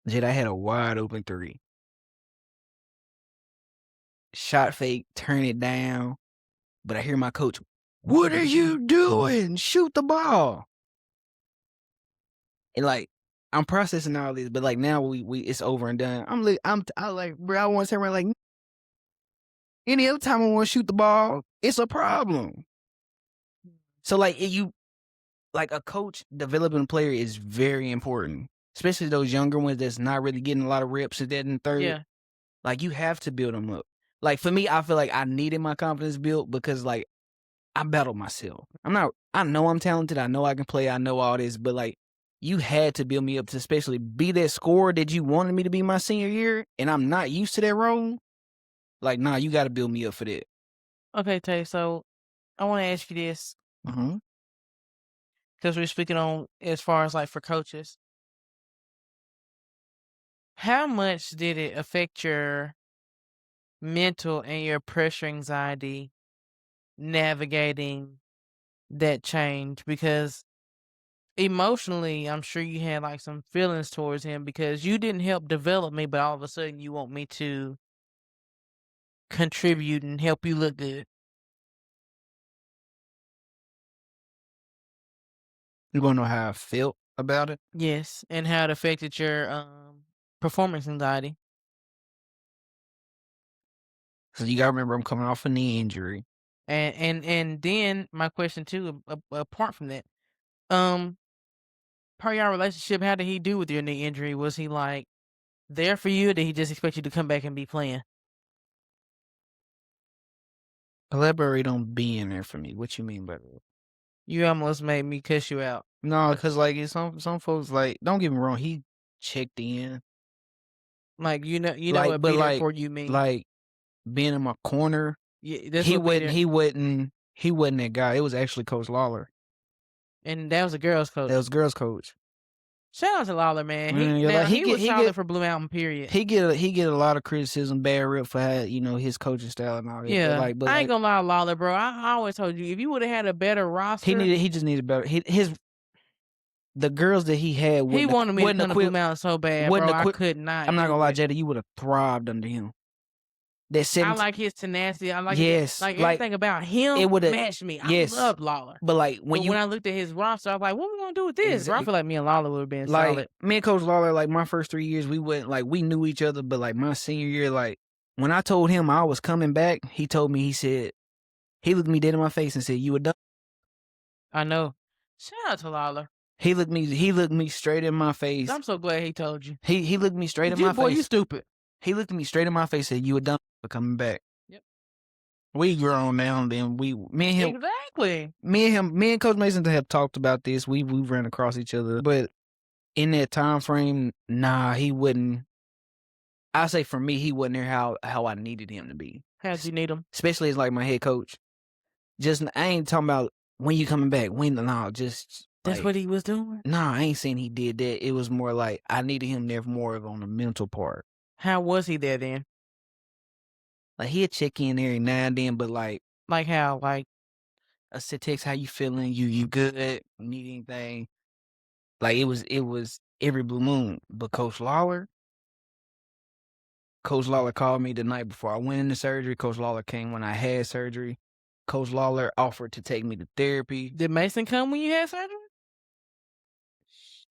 Speaker 2: Jit, I had a wide open three. Shot fake, turn it down, but I hear my coach, "What are you doing? Shoot the ball." And like I'm processing all this, but like now we it's over and done. I like, bro, I want to say around like any other time I want to shoot the ball, it's a problem. So like you like a coach developing a player is very important, especially those younger ones that's not really getting a lot of reps at that and third.
Speaker 1: Yeah.
Speaker 2: Like you have to build them up. Like for me, I feel like I needed my confidence built because like I battled myself. I know I'm talented. I know I can play. I know all this, but like you had to build me up to especially be that scorer that you wanted me to be my senior year, and I'm not used to that role. Like, nah, you got to build me up for that.
Speaker 1: Okay, Tay. So I want to ask you this
Speaker 2: Mm-hmm.
Speaker 1: because we're speaking on as far as like for coaches. How much did it affect your mental and your pressure anxiety navigating that change? Because emotionally, I'm sure you had like some feelings towards him because you didn't help develop me, but all of a sudden you want me to contribute and help you look good.
Speaker 2: You want to know how I felt about it?
Speaker 1: Yes, and how it affected your performance anxiety.
Speaker 2: So you got to remember, I'm coming off a knee injury.
Speaker 1: And then my question too, apart from that, um, part of your relationship, how did he do with your knee injury? Was he like there for you, or did he just expect you to come back and be playing?
Speaker 2: Elaborate on being there for me. What you mean by that?
Speaker 1: You almost made me cuss you out.
Speaker 2: No, because like it's some folks like don't get me wrong, he checked in.
Speaker 1: Like you know
Speaker 2: Like,
Speaker 1: what
Speaker 2: but
Speaker 1: be there for you mean.
Speaker 2: like being in my corner,
Speaker 1: Yeah, that's
Speaker 2: he
Speaker 1: what be
Speaker 2: wasn't
Speaker 1: there.
Speaker 2: he wasn't he wasn't that guy. It was actually Coach Lawler.
Speaker 1: And that was a girls'
Speaker 2: That
Speaker 1: coach.
Speaker 2: was girls coach.
Speaker 1: Shout out to Lawler, man.
Speaker 2: Yeah, like
Speaker 1: He was solid for Blue Mountain, period.
Speaker 2: he get a lot of criticism, bad rep for how his coaching style and all that.
Speaker 1: Yeah,
Speaker 2: But
Speaker 1: I ain't
Speaker 2: like
Speaker 1: gonna lie, Lawler, bro. I always told you if you would have had a better roster,
Speaker 2: he just needed better. His the girls that he had
Speaker 1: he wanted me to
Speaker 2: wasn't
Speaker 1: come to Blue
Speaker 2: equipped
Speaker 1: Mountain so bad,
Speaker 2: wasn't
Speaker 1: bro. I
Speaker 2: equipped.
Speaker 1: could not
Speaker 2: I'm not gonna
Speaker 1: do
Speaker 2: lie,
Speaker 1: it.
Speaker 2: Jada, you would have thrived under him. That
Speaker 1: I
Speaker 2: 17,
Speaker 1: like his tenacity. I like his,
Speaker 2: yes,
Speaker 1: like
Speaker 2: like
Speaker 1: everything about
Speaker 2: it
Speaker 1: him
Speaker 2: would have,
Speaker 1: matched me. I
Speaker 2: yes,
Speaker 1: love Lawler.
Speaker 2: but like when
Speaker 1: But when
Speaker 2: you
Speaker 1: I looked at his roster, I was like, what we gonna do with this, bro? I
Speaker 2: exactly
Speaker 1: feel like me and Lawler would have been
Speaker 2: like
Speaker 1: solid.
Speaker 2: me and Coach Lawler, like my first 3 years, we went like we knew each other, but like my senior year, like when I told him I was coming back, he told me he looked me dead in my face and said, "You were done."
Speaker 1: I know. Shout out to Lawler.
Speaker 2: He looked me straight in my face.
Speaker 1: I'm so glad he told you.
Speaker 2: He looked me straight in
Speaker 1: You
Speaker 2: my
Speaker 1: boy, you
Speaker 2: face.
Speaker 1: stupid.
Speaker 2: He looked me straight in my face and said, "You were done for coming back."
Speaker 1: Yep.
Speaker 2: We grown now, and then
Speaker 1: Exactly.
Speaker 2: me and Coach Mason have talked about this. We ran across each other, but in that time frame, nah, he wouldn't. I say for me, he wasn't there how I needed him to be.
Speaker 1: How'd you need him?
Speaker 2: Especially as like my head coach. Just I ain't talking about when you coming back. When no, just
Speaker 1: That's
Speaker 2: like
Speaker 1: what he was doing.
Speaker 2: nah, I ain't saying he did that. It was more like I needed him there more of on the mental part.
Speaker 1: How was he there then?
Speaker 2: Like he'd check in every now and then, but like
Speaker 1: Like how? Like
Speaker 2: I said, text how you feeling? You good? Need anything? Like it was every blue moon. But Coach Lawler called me the night before I went into surgery. Coach Lawler came when I had surgery. Coach Lawler offered to take me to therapy.
Speaker 1: did Mason come when you had surgery?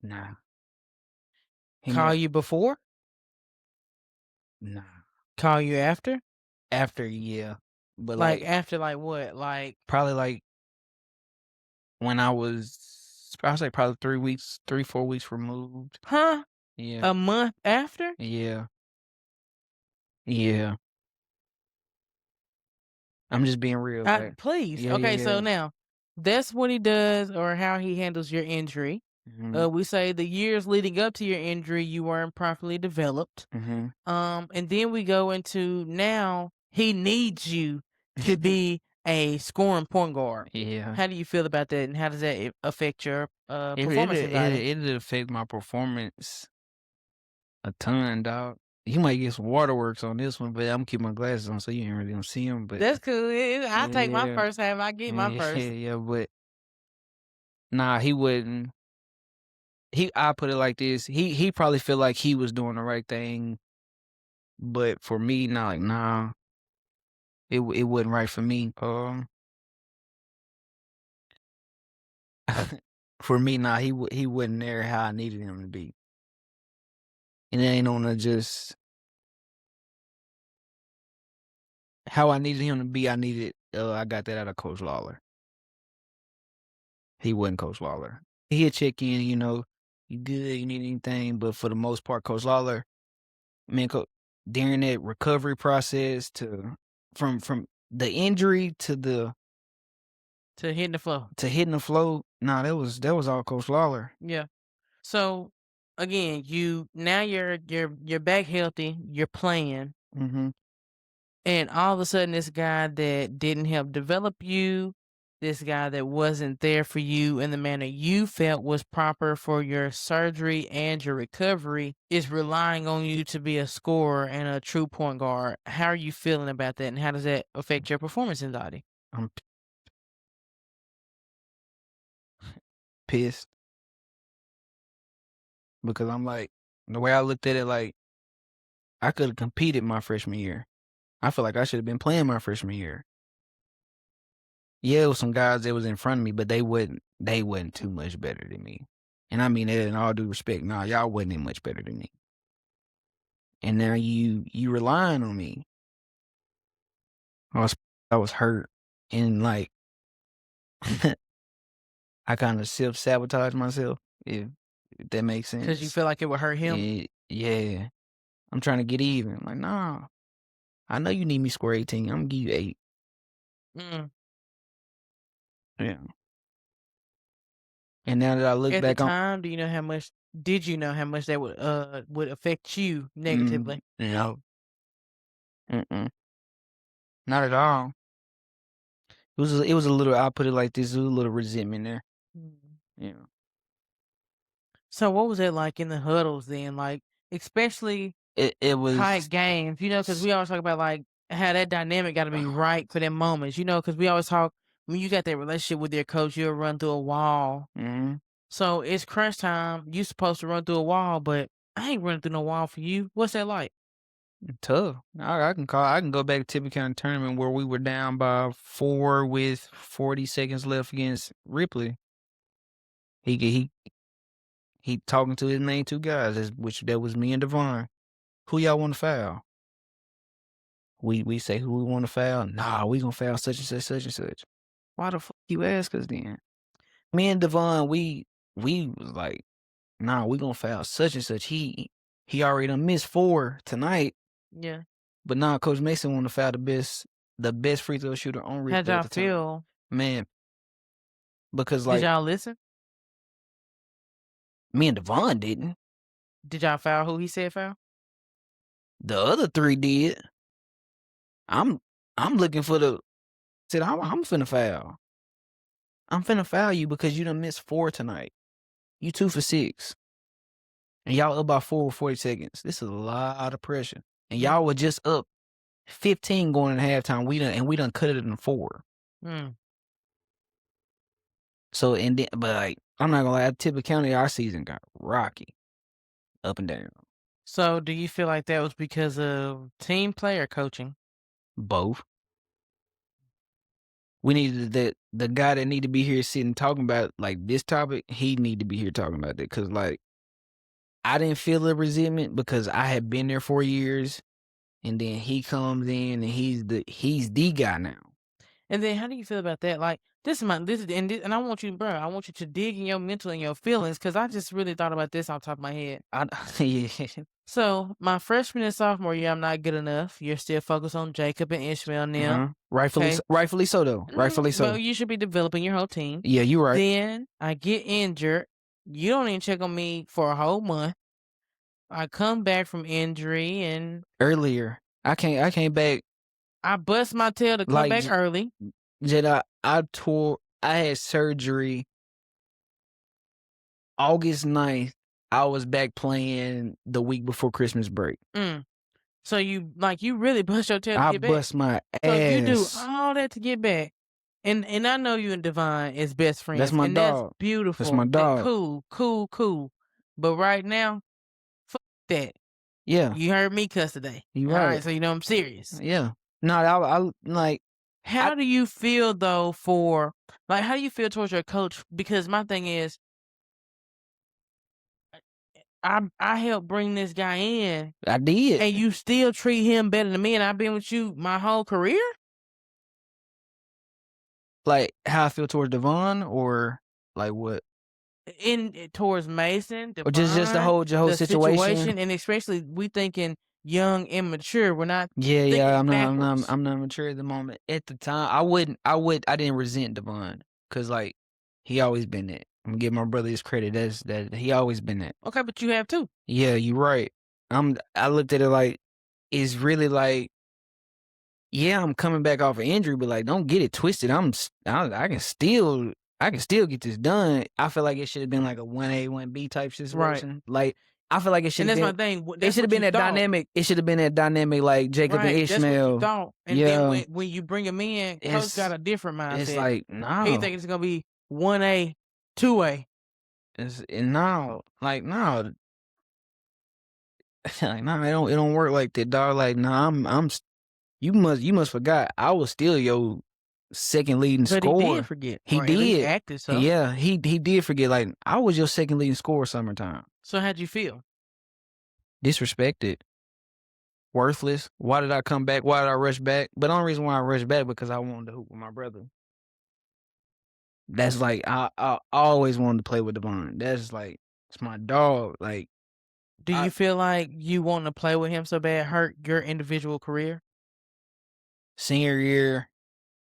Speaker 2: Nah. He
Speaker 1: Call
Speaker 2: never,
Speaker 1: you before?
Speaker 2: nah.
Speaker 1: Call you after?
Speaker 2: After, yeah. But
Speaker 1: Like
Speaker 2: like
Speaker 1: after like what? Like
Speaker 2: probably like when I say probably 4 weeks removed.
Speaker 1: huh?
Speaker 2: Yeah.
Speaker 1: A month after?
Speaker 2: Yeah. Yeah. I'm just being real. Like,
Speaker 1: Please.
Speaker 2: yeah,
Speaker 1: Okay,
Speaker 2: yeah,
Speaker 1: so
Speaker 2: yeah.
Speaker 1: now that's what he does or how he handles your injury.
Speaker 2: Mhm.
Speaker 1: We say the years leading up to your injury, you weren't properly developed.
Speaker 2: Mhm.
Speaker 1: And then we go into now he needs you to be a scoring point guard.
Speaker 2: Yeah.
Speaker 1: How do you feel about that, and how does that affect your
Speaker 2: It
Speaker 1: performance
Speaker 2: it
Speaker 1: anxiety?
Speaker 2: it it'll affect my performance a ton, dog. You might get some waterworks on this one, but I'm keep my glasses on so you ain't really gonna see them. But
Speaker 1: That's cool. I take my
Speaker 2: yeah,
Speaker 1: first half. I get my
Speaker 2: yeah,
Speaker 1: first.
Speaker 2: yeah. But nah, he wouldn't. I put it like this. He probably feel like he was doing the right thing, but for me, nah, like nah, it wasn't right for me. For me, nah, he wasn't there how I needed him to be, and it ain't on the just how I needed him to be. I got that out of Coach Lawler. He wasn't Coach Lawler. He'd check in, you good, you need anything, but for the most part, Coach Lawler, man, during that recovery process from the injury
Speaker 1: To hit the floor.
Speaker 2: to hitting the flow, nah, that was all Coach Lawler.
Speaker 1: Yeah. So again, you're back healthy. You're playing.
Speaker 2: Mhm.
Speaker 1: And all of a sudden, this guy that didn't help develop you, this guy that wasn't there for you in the manner you felt was proper for your surgery and your recovery, is relying on you to be a scorer and a true point guard. How are you feeling about that? And how does that affect your performance anxiety?
Speaker 2: I'm pissed because I'm like, the way I looked at it, like I could have competed my freshman year. I feel like I should have been playing my freshman year. Yeah, it was some guys that was in front of me, but they wasn't too much better than me. And I mean that in all due respect. Nah, y'all wasn't that much better than me. And now you relying on me. I was I was hurt and like I kind of self sabotage myself, if that makes
Speaker 1: Because you
Speaker 2: sense.
Speaker 1: feel like it would hurt him?
Speaker 2: Yeah. I'm trying to get even. Like, nah. I know you need me score 18. I'm gonna give you 8.
Speaker 1: Mm.
Speaker 2: Yeah. And now that I look
Speaker 1: At the
Speaker 2: back on
Speaker 1: time, did you know how much that would affect you negatively?
Speaker 2: no. Mm-mm. Not at all. It was a little, I'll put it like this, there was a little resentment there.
Speaker 1: Mm.
Speaker 2: Yeah.
Speaker 1: So what was it like in the huddles then? Like, especially
Speaker 2: It was
Speaker 1: tight games, because we always talk about, like, how that dynamic gotta be right for them moments, because we always talk when you got that relationship with your coach, you'll run through a wall.
Speaker 2: mhm,
Speaker 1: So it's crunch time, you supposed to run through a wall, but I ain't running through no wall for you. What's that like?
Speaker 2: tough. I can go back to Tippy County tournament where we were down by 4 with 40 seconds left against Ripley. He talking to his main 2 guys, which that was me and Devon. Who y'all want to foul? We say who we want to foul. Nah, we gonna foul such and such, such and such. Why the fuck you ask us then? Me and Devon, we was like, nah, we gonna foul such and such. He already done missed 4 tonight,
Speaker 1: Yeah.
Speaker 2: but nah, Coach Mason want to foul the best free throw shooter on
Speaker 1: How'd
Speaker 2: Ripley at
Speaker 1: y'all
Speaker 2: the time.
Speaker 1: feel?
Speaker 2: Man, because
Speaker 1: Did
Speaker 2: like
Speaker 1: y'all listen?
Speaker 2: me and Devon didn't.
Speaker 1: Did y'all foul who he said foul?
Speaker 2: The other 3 did. I'm I'm looking for the said I'm finna foul. I'm finna foul you because you done missed 4 tonight. You 2 for 6. And y'all up by 4 with 40 seconds. This is a lot of pressure. And y'all
Speaker 1: Mm.
Speaker 2: were just up 15 going in halftime. We done cut it in 4.
Speaker 1: Mm.
Speaker 2: So and then but like I'm not gonna lie, Tippah County, our season got rocky. Up and down.
Speaker 1: So do you feel like that was because of team play or coaching?
Speaker 2: Both. We needed the guy that need to be here sitting talking about like this topic, he need to be here talking about that. Cause like I didn't feel the resentment because I had been there 4 years and then he comes in and he's the guy now.
Speaker 1: And then how do you feel about that? Like, and I want you, bro, I want you to dig in your mental and your feelings, because I just really thought about this off the top of my head.
Speaker 2: I yeah.
Speaker 1: So my freshman and sophomore year, I'm not good enough. You're still focused on Jacob and Ishmael and them.
Speaker 2: Uh-huh. Rightfully
Speaker 1: Okay.
Speaker 2: so, rightfully so though. Rightfully
Speaker 1: Well,
Speaker 2: so.
Speaker 1: you should be developing your whole team.
Speaker 2: Yeah, you right.
Speaker 1: Then I get injured. You don't even check on me for a whole month. I come back from injury and
Speaker 2: Earlier, I came back
Speaker 1: I bust my tail to come
Speaker 2: like
Speaker 1: back early.
Speaker 2: Jada. I had surgery August 9th. I was back playing the week before Christmas break.
Speaker 1: Mm. So you really bust your tail to
Speaker 2: I
Speaker 1: get back.
Speaker 2: bust my
Speaker 1: So you do
Speaker 2: ass.
Speaker 1: all that to get back. And I know you and Divine is best
Speaker 2: That's
Speaker 1: friends,
Speaker 2: my
Speaker 1: and that's
Speaker 2: dog. That's my
Speaker 1: beautiful. That
Speaker 2: dog.
Speaker 1: cool, cool, cool. But right now, fuck that.
Speaker 2: Yeah,
Speaker 1: You heard me cuss today.
Speaker 2: you
Speaker 1: All right,
Speaker 2: right.
Speaker 1: so you know I'm serious.
Speaker 2: Yeah. No, I like I
Speaker 1: How do you feel though how do you feel towards your coach? Because my thing is I helped bring this guy in
Speaker 2: I did.
Speaker 1: and you still treat him better than me and I've been with you my whole career?
Speaker 2: Like how I feel towards Devon or like what?
Speaker 1: Towards Mason,
Speaker 2: Or just
Speaker 1: Devon,
Speaker 2: the whole
Speaker 1: the
Speaker 2: situation.
Speaker 1: situation, and especially we thinking young, immature. We're not
Speaker 2: Yeah, yeah,
Speaker 1: thinking backwards.
Speaker 2: I'm not mature at the moment. At the time, I didn't resent Devon because like he always been that. I'm gonna give my brother his credit. That he always been that.
Speaker 1: Okay, but you have too.
Speaker 2: Yeah, you right. I looked at it like it's really like yeah, I'm coming back off an injury, but like don't get it twisted. I can still get this done. I feel like it should have been like a 1A, 1B type
Speaker 1: Right.
Speaker 2: situation. Like I feel like
Speaker 1: And that's my thing.
Speaker 2: it
Speaker 1: That's
Speaker 2: should have
Speaker 1: what
Speaker 2: been
Speaker 1: you
Speaker 2: that
Speaker 1: thought.
Speaker 2: dynamic. It should have been that dynamic like Jacob and
Speaker 1: Right. That's what you
Speaker 2: Ishmael.
Speaker 1: thought. And then
Speaker 2: Yeah.
Speaker 1: when you bring him in, coach got
Speaker 2: It's
Speaker 1: a different
Speaker 2: it's
Speaker 1: mindset.
Speaker 2: like
Speaker 1: He
Speaker 2: no.
Speaker 1: think it's gonna be 1A, 2A.
Speaker 2: It's and no, like no, like no, it don't work like that, dog. Like no, you must forgot I was still your second leading
Speaker 1: But he did
Speaker 2: scorer.
Speaker 1: forget,
Speaker 2: He
Speaker 1: or at least
Speaker 2: did.
Speaker 1: acted so.
Speaker 2: Yeah, he did forget. Like I was your second leading scorer summertime.
Speaker 1: So how'd you feel?
Speaker 2: Disrespected, worthless. Why did I come back? Why did I rush back? But the only reason why I rushed back because I wanted to hoop with my brother. That's like I always wanted to play with Devon. That's like it's my dog. Like
Speaker 1: Do
Speaker 2: I
Speaker 1: you feel like you want to play with him so bad hurt your individual career?
Speaker 2: senior year,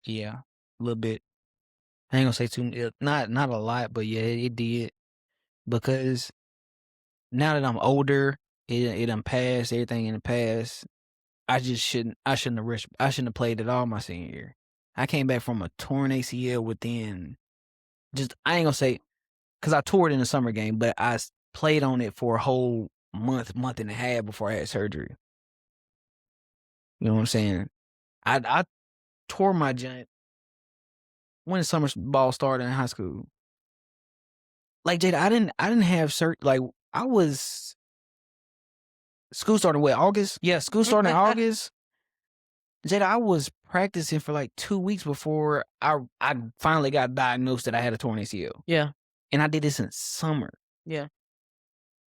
Speaker 2: yeah, a little bit. I ain't gonna say not a lot, but yeah, it did because now that I'm older, it done passed everything in the past. I shouldn't have rushed. I shouldn't have played at all my senior year. I came back from a torn ACL within just I ain't gonna say because I tore it in the summer game, but played on it for a whole month and a half before I had surgery. You know what I'm saying? I tore my joint when the summer ball started in high school. Like Jada, I didn't have like I was school started what August? Yeah, school started in August. Jada, I was practicing for like 2 weeks before I finally got diagnosed that I had a torn ACL,
Speaker 1: Yeah,
Speaker 2: and I did this in summer.
Speaker 1: yeah.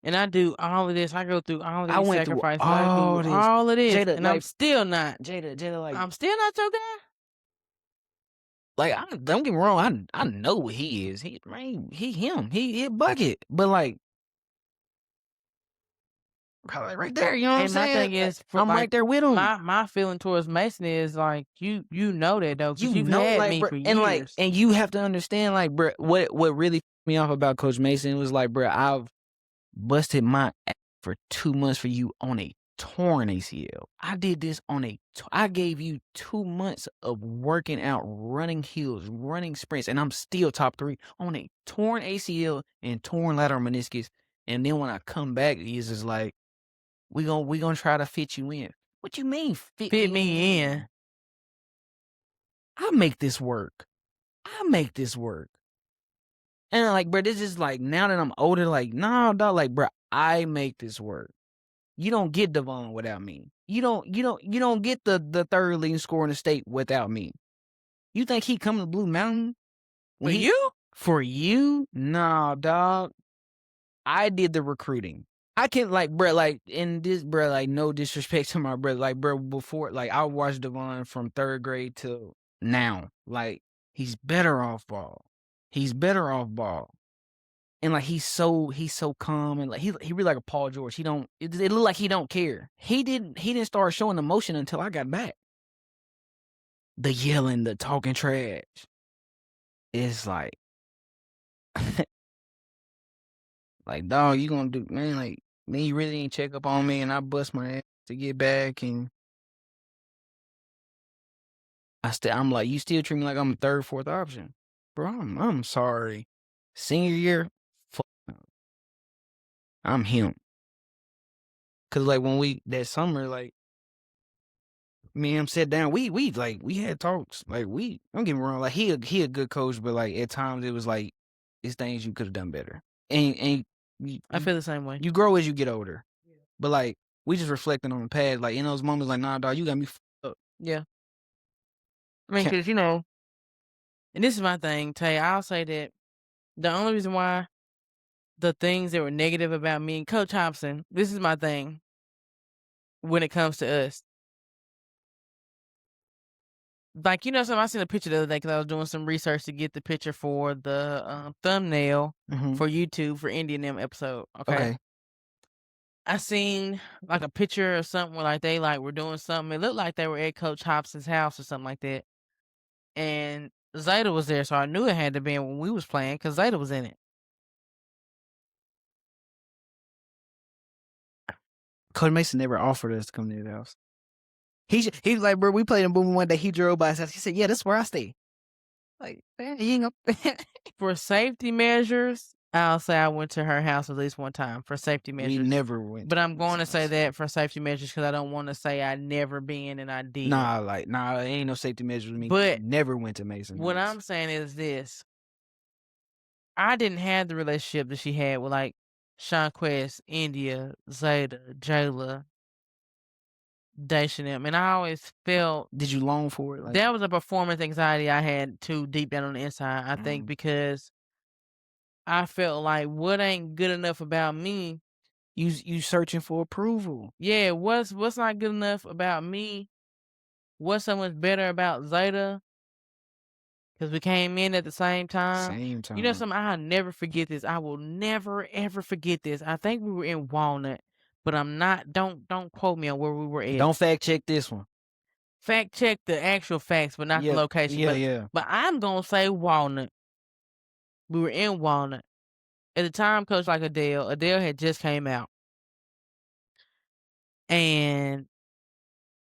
Speaker 1: And I do all of this. I go through all of
Speaker 2: I
Speaker 1: these
Speaker 2: went through
Speaker 1: sacrifices. I do
Speaker 2: all this,
Speaker 1: all of this,
Speaker 2: Jada.
Speaker 1: and I'm
Speaker 2: Like
Speaker 1: still not.
Speaker 2: Jada, like
Speaker 1: I'm still not your guy.
Speaker 2: don't get me wrong. I know what he is. He man, him. He a bucket, but like right there. You know what I'm
Speaker 1: And my
Speaker 2: saying?
Speaker 1: thing is, for
Speaker 2: I'm right
Speaker 1: like
Speaker 2: there with him.
Speaker 1: my feeling towards Mason is like you know that though, because
Speaker 2: You
Speaker 1: you've
Speaker 2: know,
Speaker 1: had
Speaker 2: like,
Speaker 1: me
Speaker 2: bro,
Speaker 1: for years.
Speaker 2: and you have to understand, like, bro, what really me off about Coach Mason was like, bro, I've busted my ass for 2 months for you on a torn ACL. I did this on I gave you 2 months of working out, running hills, running sprints, and I'm still top 3 on a torn ACL and torn lateral meniscus. And then when I come back, he's just like, we gonna try to fit you in. What you mean fit
Speaker 1: Fit
Speaker 2: me
Speaker 1: me
Speaker 2: in?
Speaker 1: in.
Speaker 2: I make this work. I make this work. And like, bro, this is like now that I'm older, like, nah, dog, like, bro, I make this work. You don't get Devon without me. You don't get the third leading scorer in the state without me. You think he coming to Blue Mountain
Speaker 1: For
Speaker 2: when he
Speaker 1: you?
Speaker 2: for you? Nah, dog. I did the recruiting. I can't like, bro, like in this, bro, like no disrespect to my brother, like, bro, before, like I watched Devon from third grade till now. Like he's better off ball. He's better off ball. And like he's so calm and like he really like a Paul George. He don't it look like he don't care. He didn't start showing emotion until I got back. The yelling, the talking trash. It's like Like, dog, you gonna do, man, like, man, you really ain't check up on me and I bust my ass to get back and I'm like, you still treat me like I'm a third, fourth option. Bro, I'm sorry. Senior year, fuck, I'm him. Cause like when that summer, like me and him sat down, we had talks. Like don't get me wrong, like he a good coach, but like at times it was like it's things you could have done better. And you,
Speaker 1: I
Speaker 2: you
Speaker 1: feel the same way.
Speaker 2: you grow as you get older. But like we just reflecting on the past, like in those moments, like, nah, dog, you got me fucked up.
Speaker 1: Yeah. I mean,
Speaker 2: Can't,
Speaker 1: because, and this is my thing, Tay, I'll say that the only reason why the things that were negative about me and Coach Hobson, this is my thing when it comes to us. Like, something I seen a picture the other day because I was doing some research to get the picture for the thumbnail
Speaker 2: mhm.
Speaker 1: for YouTube for Indian them episode. Okay.
Speaker 2: Okay.
Speaker 1: I seen like a picture or something where like they like were doing something. It looked like they were at Coach Hobson's house or something like that. And Zeta was there, so I knew it had to be when we was playing because Zeta was in it.
Speaker 2: Coach Mason never offered us to come to his house. He's like, bro, we played in Boom one day. He drove by his house. He said, yeah, that's where I stay. Like, man, he ain't gonna.
Speaker 1: For safety measures, I'll say I went to her house at least one time for safety
Speaker 2: We
Speaker 1: measures.
Speaker 2: never went.
Speaker 1: But
Speaker 2: To
Speaker 1: I'm
Speaker 2: his
Speaker 1: going to say
Speaker 2: house.
Speaker 1: that for safety measures because I don't want to say I never been and I did.
Speaker 2: Nah, ain't no safety measures with me.
Speaker 1: But
Speaker 2: Never went to Mason.
Speaker 1: what
Speaker 2: house.
Speaker 1: I'm saying is this. I didn't have the relationship that she had with like Sean Quest, India, Zeta, Jayla, Daishanim, and I always felt
Speaker 2: Did you long for it? Like,
Speaker 1: that was a performance anxiety I had too deep down on the inside. I think because I felt like what ain't good enough about me.
Speaker 2: you searching for approval.
Speaker 1: Yeah, what's not good enough about me? What's so much better about Zeta? Because we came in at the same time.
Speaker 2: Same time.
Speaker 1: You know something? I'll never forget this. I will never ever forget this. I think we were in Walnut, but I'm not. Don't quote me on where we were at.
Speaker 2: Don't fact check this one.
Speaker 1: Fact check the actual facts, but not the location.
Speaker 2: Yeah.
Speaker 1: But I'm gonna say Walnut. We were in Walnut at the time. Coach like Adele. Adele had just came out, and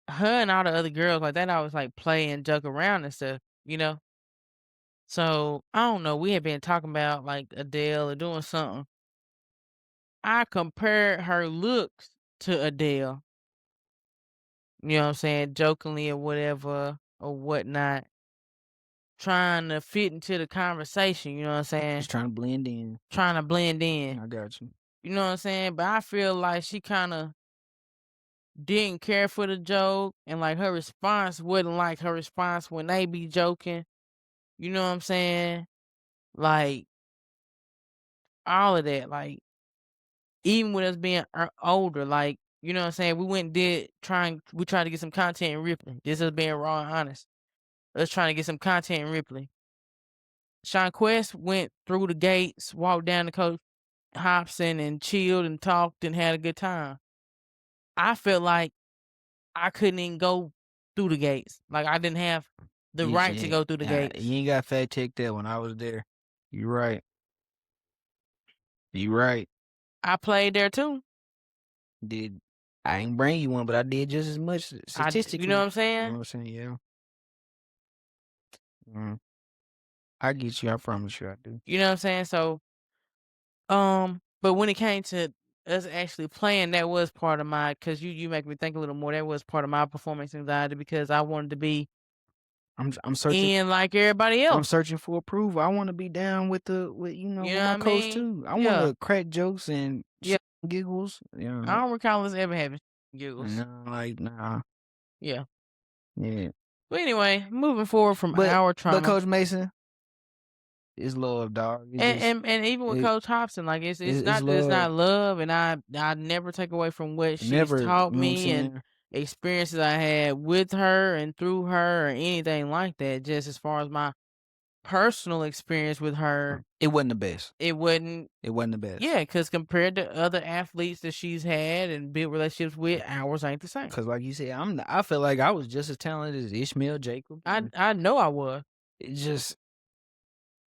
Speaker 1: her and all the other girls like that always like play and joke around and stuff. So I don't know. We had been talking about like Adele or doing something. I compared her looks to Adele. You know what I'm saying? Jokingly or whatever or whatnot. Trying to fit into the conversation, you know what I'm saying?
Speaker 2: Just trying to blend in.
Speaker 1: Trying to blend in.
Speaker 2: I got you.
Speaker 1: You know what I'm saying? But I feel like she kind of didn't care for the joke and like her response wasn't like her response when they be joking. You know what I'm saying? Like all of that. Like even with us being older, like, you know what I'm saying? We went and we tried to get some content in Ripley. This is being raw and honest. Us trying to get some content in Ripley. Sean Quest went through the gates, walked down to Coach Hobson and chilled and talked and had a good time. I felt like I couldn't even go through the gates. Like I didn't have the right to go through the gates.
Speaker 2: You ain't got fact check that when I was there. You right. You right.
Speaker 1: I played there too.
Speaker 2: I ain't bring you one, but I did just as much statistically.
Speaker 1: You know what I'm
Speaker 2: You
Speaker 1: saying?
Speaker 2: know what I'm saying? Yeah. I get you. I promise you I do.
Speaker 1: You know what I'm saying? So, but when it came to us actually playing, that was part of my, cause you make me think a little more. That was part of my performance anxiety because I wanted to be
Speaker 2: I'm searching
Speaker 1: in like everybody else.
Speaker 2: I'm searching for approval. I want to be down with with my coach too. I want to crack jokes and giggles. Yeah.
Speaker 1: I don't recall us ever having giggles.
Speaker 2: Nah.
Speaker 1: Yeah.
Speaker 2: Yeah.
Speaker 1: But anyway, moving forward from our trauma.
Speaker 2: But Coach Mason, it's love, dog.
Speaker 1: And even with Coach Hobson, like it's not that it's not love, and I never take away from what she's taught me and experiences I had with her and through her or anything like that. Just as far as my personal experience with her,
Speaker 2: it wasn't the best.
Speaker 1: It wasn't the
Speaker 2: best.
Speaker 1: Yeah, because compared to other athletes that she's had and built relationships with, ours ain't the same.
Speaker 2: Because like you said, I feel like I was just as talented as Ishmael Jacob.
Speaker 1: I know I was.
Speaker 2: It just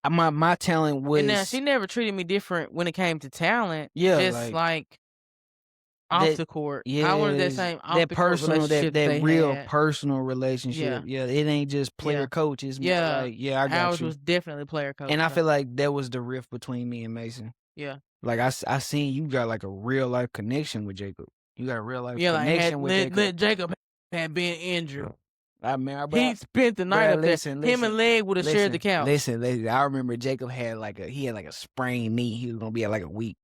Speaker 2: my talent
Speaker 1: And now
Speaker 2: was
Speaker 1: she never treated me different when it came to talent,
Speaker 2: yeah,
Speaker 1: just
Speaker 2: like
Speaker 1: like off
Speaker 2: that
Speaker 1: the court. I wanted that
Speaker 2: yes,
Speaker 1: same off
Speaker 2: that
Speaker 1: the court
Speaker 2: personal
Speaker 1: relationship that
Speaker 2: that
Speaker 1: they
Speaker 2: real
Speaker 1: had.
Speaker 2: personal relationship.
Speaker 1: Yeah,
Speaker 2: Yeah, it ain't just player
Speaker 1: yeah,
Speaker 2: coach. It's more
Speaker 1: yeah.
Speaker 2: like, yeah, I got
Speaker 1: Ours
Speaker 2: you.
Speaker 1: was definitely player
Speaker 2: And
Speaker 1: coach
Speaker 2: I
Speaker 1: though.
Speaker 2: feel like that was the rift between me and Mason.
Speaker 1: Yeah,
Speaker 2: Like I seen you got like a real life connection with Jacob. You got a real life
Speaker 1: yeah. Like had
Speaker 2: connection with Jacob.
Speaker 1: let Jacob had been injured.
Speaker 2: I mean,
Speaker 1: He spent the night
Speaker 2: bro,
Speaker 1: up there. Him and Leg would have shared the couch.
Speaker 2: listen. I remember Jacob had like a sprained knee. He was gonna be at like a week.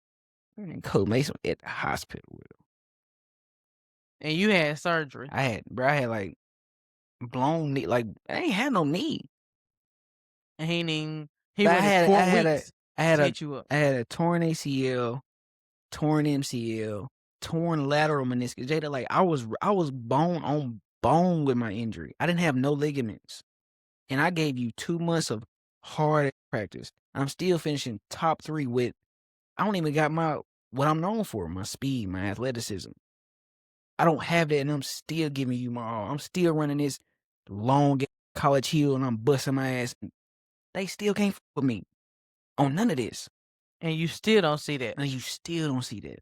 Speaker 2: And Coach Mason at the hospital with him.
Speaker 1: And you had surgery.
Speaker 2: I had like blown knee. Like I ain't had no knee.
Speaker 1: And he
Speaker 2: But
Speaker 1: waited 4 weeks
Speaker 2: I
Speaker 1: to
Speaker 2: had a
Speaker 1: hit you up.
Speaker 2: I had a torn ACL, torn MCL, torn lateral meniscus. Jada, like I was bone on bone with my injury. I didn't have no ligaments. And I gave you 2 months of hard practice. I'm still finishing top 3 with I don't even got what I'm known for, my speed, my athleticism. I don't have that, and I'm still giving you my all. I'm still running this long college hill, and I'm busting my ass. They still can't fuck with me on none of this.
Speaker 1: And you still don't see that.
Speaker 2: And you still don't see that.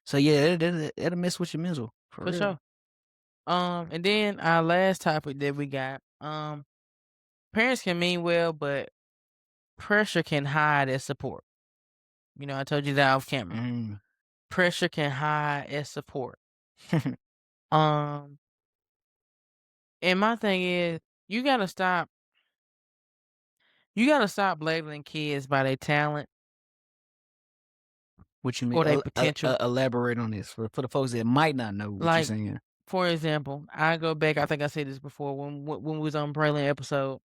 Speaker 2: So yeah, that'll mess with your mental for
Speaker 1: For
Speaker 2: real.
Speaker 1: sure. And then our last topic that we got, parents can mean well, but pressure can hide as support. You know, I told you that off camera.
Speaker 2: Mm.
Speaker 1: Pressure can hide as support. Um, and my thing is, you gotta stop. You gotta stop labeling kids by their talent
Speaker 2: What you mean?
Speaker 1: or their potential.
Speaker 2: Elaborate on this for the folks that might not know what you're
Speaker 1: Like,
Speaker 2: saying.
Speaker 1: for example, I go back. I think I said this before when we was on Braylon episode.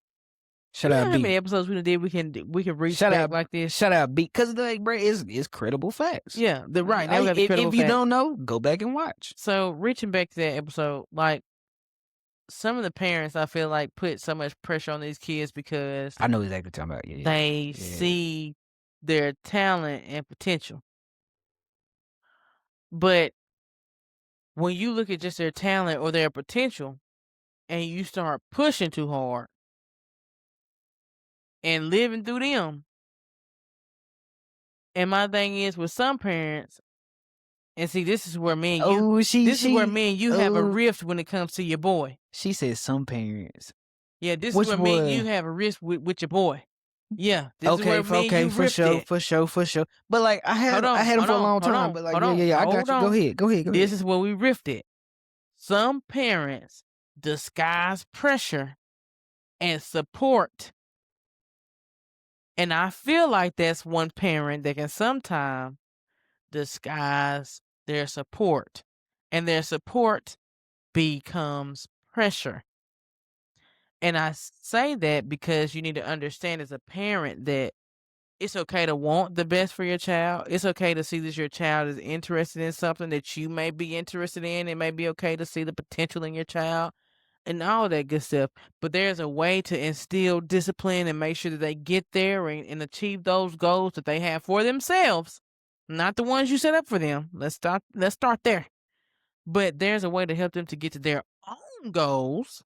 Speaker 2: Shout
Speaker 1: You know
Speaker 2: out
Speaker 1: how many
Speaker 2: B.
Speaker 1: episodes we did? We can reach
Speaker 2: Shout
Speaker 1: back
Speaker 2: out,
Speaker 1: like this.
Speaker 2: shout out B. Because like, bro, it's credible facts.
Speaker 1: Yeah, right now we got the credible
Speaker 2: If you
Speaker 1: fact.
Speaker 2: don't know, go back and watch.
Speaker 1: So reaching back to that episode, like some of the parents, I feel like put so much pressure on these kids because
Speaker 2: I know exactly what you're talking about. Yeah,
Speaker 1: they see their talent and potential. But when you look at just their talent or their potential and you start pushing too hard and living through them, and my thing is with some parents, and see, this is where me and you, this is where me and you have a rift when it comes to your boy.
Speaker 2: She said some parents.
Speaker 1: Yeah, this is where me and you have a rift with your boy. Yeah, this is where me and you
Speaker 2: for sure. But like I had him for a long time. But like I got you. Go ahead.
Speaker 1: This is where we rifted. Some parents disguise pressure and support. And I feel like that's one parent that can sometimes disguise their support. And their support becomes pressure. And I say that because you need to understand as a parent that it's okay to want the best for your child. It's okay to see that your child is interested in something that you may be interested in. It may be okay to see the potential in your child and all that good stuff. But there's a way to instill discipline and make sure that they get there and achieve those goals that they have for themselves, not the ones you set up for them. Let's start there. But there's a way to help them to get to their own goals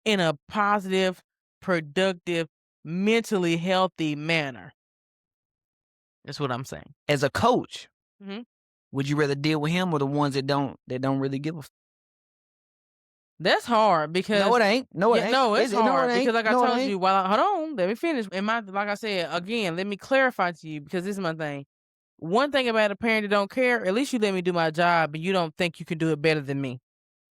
Speaker 1: in a positive, productive, mentally healthy manner. That's what I'm saying.
Speaker 2: As a coach,
Speaker 1: Mhm.
Speaker 2: would you rather deal with him or the ones that don't really give a?
Speaker 1: That's hard because
Speaker 2: No, it ain't. No, it ain't.
Speaker 1: No, it's hard because like I
Speaker 2: No, it
Speaker 1: told
Speaker 2: ain't.
Speaker 1: you. Hold on, let me finish. And like I said again, let me clarify to you because this is my thing. One thing about a parent that don't care, at least you let me do my job, and you don't think you can do it better than me.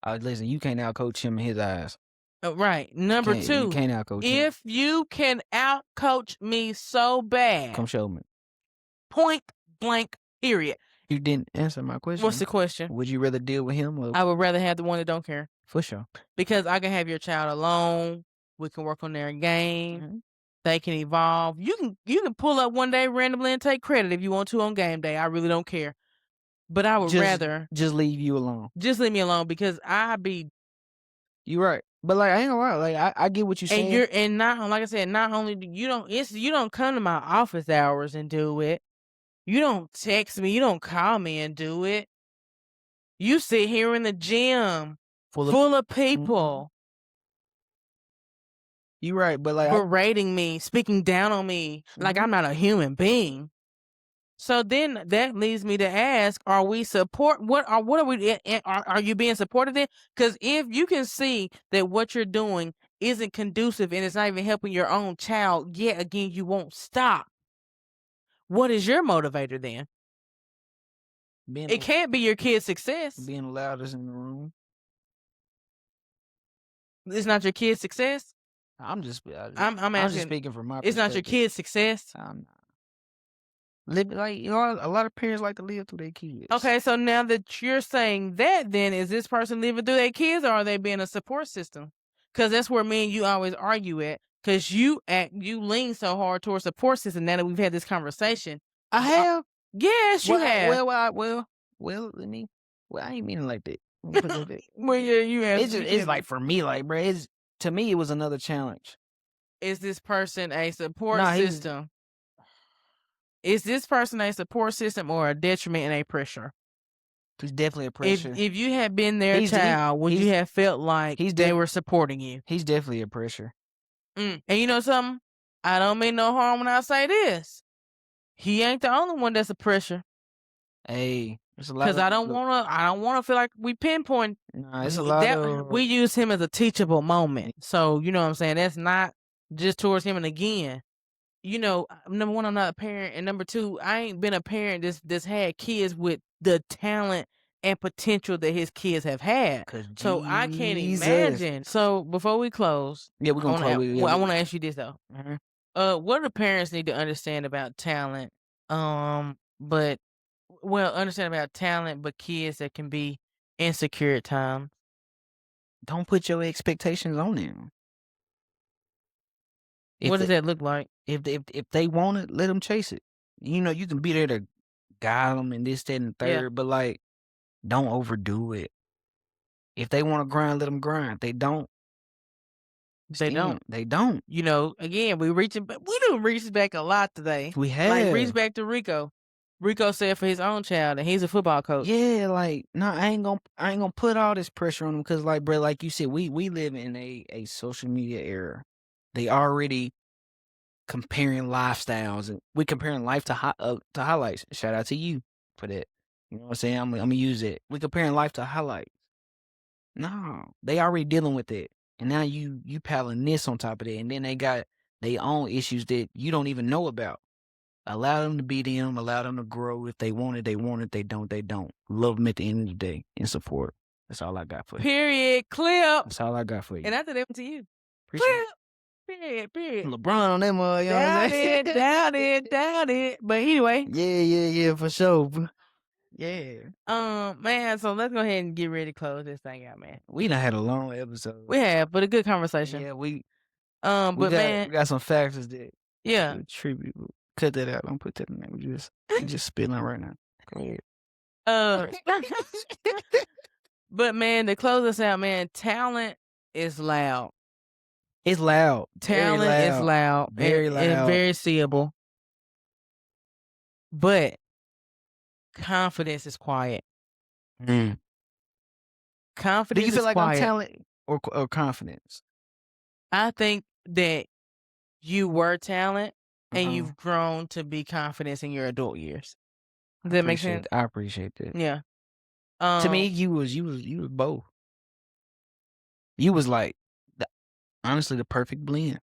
Speaker 2: Listen, you can't outcoach him in his eyes.
Speaker 1: Right. Number
Speaker 2: You
Speaker 1: two,
Speaker 2: can't outcoach him.
Speaker 1: if you can outcoach me so bad,
Speaker 2: Come show me.
Speaker 1: point blank, period.
Speaker 2: You didn't answer my question.
Speaker 1: What's the question?
Speaker 2: Would you rather deal with him or?
Speaker 1: I would rather have the one that don't care.
Speaker 2: For sure.
Speaker 1: Because I can have your child alone. We can work on their game. Mm-hmm. They can evolve. You can pull up one day randomly and take credit if you want to on game day. I really don't care. But I would rather
Speaker 2: just leave you alone.
Speaker 1: Just leave me alone because
Speaker 2: You're right. But like I ain't gonna lie, like I get what you're saying.
Speaker 1: And not like I said, not only do you don't come to my office hours and do it. You don't text me, you don't call me and do it. You sit here in the gym full of people.
Speaker 2: You right, but, like, I
Speaker 1: berating me, speaking down on me like
Speaker 2: mhm.
Speaker 1: I'm not a human being. So then that leads me to ask, are we support what are we are you being supportive in? Because if you can see that what you're doing isn't conducive and it's not even helping your own child, yet again you won't stop. What is your motivator then?
Speaker 2: being
Speaker 1: It
Speaker 2: the
Speaker 1: can't be your kid's success.
Speaker 2: being the loudest in the room.
Speaker 1: It's not your kid's success.
Speaker 2: I'm just I just
Speaker 1: I'm
Speaker 2: I'm just
Speaker 1: asking,
Speaker 2: speaking from my
Speaker 1: it's not your
Speaker 2: perspective.
Speaker 1: kid's success.
Speaker 2: I'm not live like, a lot of parents like to live through their kids.
Speaker 1: Okay, so now that you're saying that, then is this person living through their kids, or are they being a support system? Because that's where me and you always argue at. Because you lean so hard towards support system. Now that we've had this conversation,
Speaker 2: I have.
Speaker 1: yes, you
Speaker 2: Well, I,
Speaker 1: have.
Speaker 2: well, I, well, well. Let me. Well, I ain't mean it like that. Let me put it like that.
Speaker 1: Well, yeah, you
Speaker 2: It's
Speaker 1: answer.
Speaker 2: just,
Speaker 1: You
Speaker 2: it's
Speaker 1: can't.
Speaker 2: like for me, like, bro. It's to me, it was another challenge.
Speaker 1: Is this person a support
Speaker 2: Nah, he's
Speaker 1: system? Is this person a support system or a detriment and a pressure?
Speaker 2: he's definitely a
Speaker 1: If
Speaker 2: pressure.
Speaker 1: if you had been their
Speaker 2: He's he
Speaker 1: child, would you
Speaker 2: he's
Speaker 1: have felt like
Speaker 2: he's
Speaker 1: they
Speaker 2: def
Speaker 1: were supporting you?
Speaker 2: he's definitely a pressure.
Speaker 1: And you know something? I don't mean no harm when I say this. He ain't the only one that's a pressure.
Speaker 2: Hey, there's a lot
Speaker 1: Cause
Speaker 2: of
Speaker 1: I don't
Speaker 2: look.
Speaker 1: wanna feel like we pinpoint
Speaker 2: Nah, it's a lot
Speaker 1: that we
Speaker 2: of
Speaker 1: use him as a teachable moment. So you know what I'm saying? That's not just towards him. And again, number one, I'm not a parent, and number two, I ain't been a parent that's had kids with the talent and potential that his kids have had.
Speaker 2: cause
Speaker 1: So I can't
Speaker 2: Jesus.
Speaker 1: imagine. So before we close,
Speaker 2: Yeah, we're gonna close. Yeah,
Speaker 1: I wanna ask you this though.
Speaker 2: mhm.
Speaker 1: What do parents need to understand about talent? But understand about talent, but kids that can be insecure at times.
Speaker 2: Don't put your expectations on them. If
Speaker 1: What does
Speaker 2: they
Speaker 1: that look like?
Speaker 2: if they want it, let them chase it. You can be there to guide them and this, that, and the
Speaker 1: Yeah,
Speaker 2: third, but like, don't overdo it. If they want to grind, let them grind. If they don't,
Speaker 1: they don't.
Speaker 2: they don't.
Speaker 1: Again, we do reach back a lot today.
Speaker 2: We
Speaker 1: Like reach
Speaker 2: have.
Speaker 1: back to Rico. Rico said for his own child, and he's a football coach.
Speaker 2: Yeah, like, no, I ain't gonna put all this pressure on them because, like, bro, like you said, we live in a social media era. They already comparing lifestyles, and we comparing life to highlights. Shout out to you for that. You know what I'm saying? I'm gonna use it. We comparing life to highlights. No, they already dealing with it, and now you piling this on top of that, and then they got their own issues that you don't even know about. Allow them to be them. Allow them to grow. If they want it, they want it. They don't, they don't. Love them at the end of the day and support. That's all I got for you.
Speaker 1: Period. Clip.
Speaker 2: That's all I got for you.
Speaker 1: And after that went to you.
Speaker 2: Appreciate it.
Speaker 1: Clip. Period.
Speaker 2: LeBron on that mug, you know what I'm
Speaker 1: Doubt
Speaker 2: saying?
Speaker 1: it. Doubt it. Doubt it. But anyway,
Speaker 2: Yeah, for sure. Yeah.
Speaker 1: man. So let's go ahead and get ready to close this thing out, man.
Speaker 2: We done had a long episode.
Speaker 1: We have, but a good conversation.
Speaker 2: Yeah, we
Speaker 1: But man,
Speaker 2: got some factors that
Speaker 1: yeah.
Speaker 2: should tribute. Cut that out. Don't put that in there. We just spitting right now. Go ahead.
Speaker 1: Uh, but man, to close us out, man, talent is loud.
Speaker 2: It's loud. Very
Speaker 1: Talent is
Speaker 2: loud.
Speaker 1: loud.
Speaker 2: Very
Speaker 1: and
Speaker 2: loud.
Speaker 1: very seeable. But confidence is quiet.
Speaker 2: Mm. Do
Speaker 1: Confidence
Speaker 2: you feel
Speaker 1: is
Speaker 2: like
Speaker 1: quiet.
Speaker 2: I'm talent or confidence?
Speaker 1: I think that you were talent and
Speaker 2: Uh-huh.
Speaker 1: you've grown to be confidence in your adult years. Does that make sense?
Speaker 2: I appreciate that.
Speaker 1: Yeah.
Speaker 2: To me, you was both. You was like honestly the perfect blend.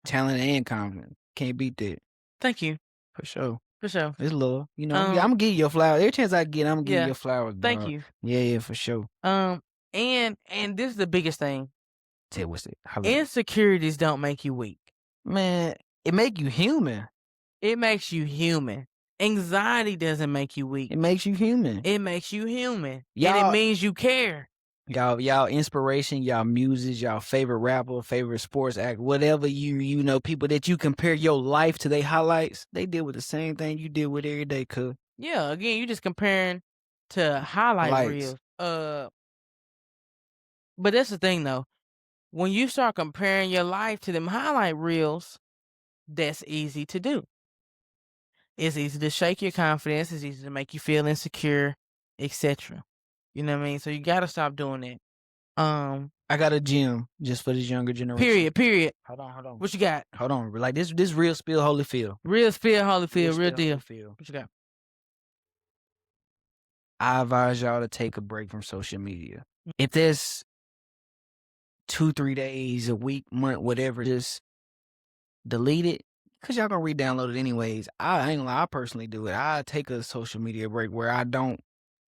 Speaker 2: Talent and confidence. Can't beat that.
Speaker 1: Thank you.
Speaker 2: For sure.
Speaker 1: For sure.
Speaker 2: It's love. I'm gonna give you your flowers. Every chance I get, I'm gonna give you
Speaker 1: Yeah.
Speaker 2: your flowers,
Speaker 1: Thank
Speaker 2: dog.
Speaker 1: you.
Speaker 2: Yeah, for sure.
Speaker 1: And this is the biggest thing.
Speaker 2: Tell what's it?
Speaker 1: Insecurities don't make you weak.
Speaker 2: Man, it make you human.
Speaker 1: It makes you human. Anxiety doesn't make you weak.
Speaker 2: It makes you human.
Speaker 1: It makes you human. And
Speaker 2: Y'all-
Speaker 1: it means you care.
Speaker 2: Y'all inspiration, y'all music, y'all favorite rapper, favorite sports act, whatever you know, people that you compare your life to their highlights, they deal with the same thing you deal with every day, cuz.
Speaker 1: Yeah, again, you just comparing to highlight reels. But that's the thing though. When you start comparing your life to them highlight reels, that's easy to do. It's easy to shake your confidence. It's easy to make you feel insecure, etc. You know what I mean? So you got to stop doing that.
Speaker 2: I got a gym just for this younger generation.
Speaker 1: Period.
Speaker 2: Hold on.
Speaker 1: What you got?
Speaker 2: Hold on. Like this real spill Holyfield.
Speaker 1: Real spill, Holyfield, real
Speaker 2: Spill
Speaker 1: deal.
Speaker 2: Holyfield.
Speaker 1: What you got?
Speaker 2: I advise y'all to take a break from social media. If there's 2-3 days, a week, month, whatever, just delete it. Cause y'all gonna re-download it anyways. I ain't gonna lie, I personally do it. I take a social media break where I don't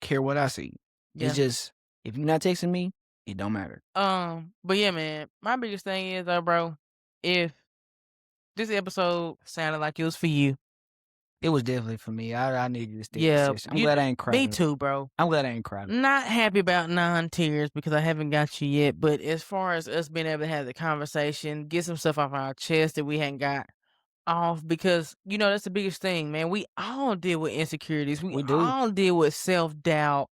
Speaker 2: care what I see.
Speaker 1: Yeah.
Speaker 2: It's just if you're not texting me, it don't matter.
Speaker 1: But yeah, man, my biggest thing is though, bro, if this episode sounded like it was for you,
Speaker 2: It was definitely for me. I needed this therapy
Speaker 1: yeah,
Speaker 2: session. I'm glad I ain't cried.
Speaker 1: me too, bro.
Speaker 2: I'm glad I ain't cried.
Speaker 1: Not happy about non-tears because I haven't got you yet, but as far as us being able to have the conversation, get some stuff off our chest that we hadn't got off, because you know that's the biggest thing, man. We all deal with insecurities. We
Speaker 2: do.
Speaker 1: all deal with self-doubt.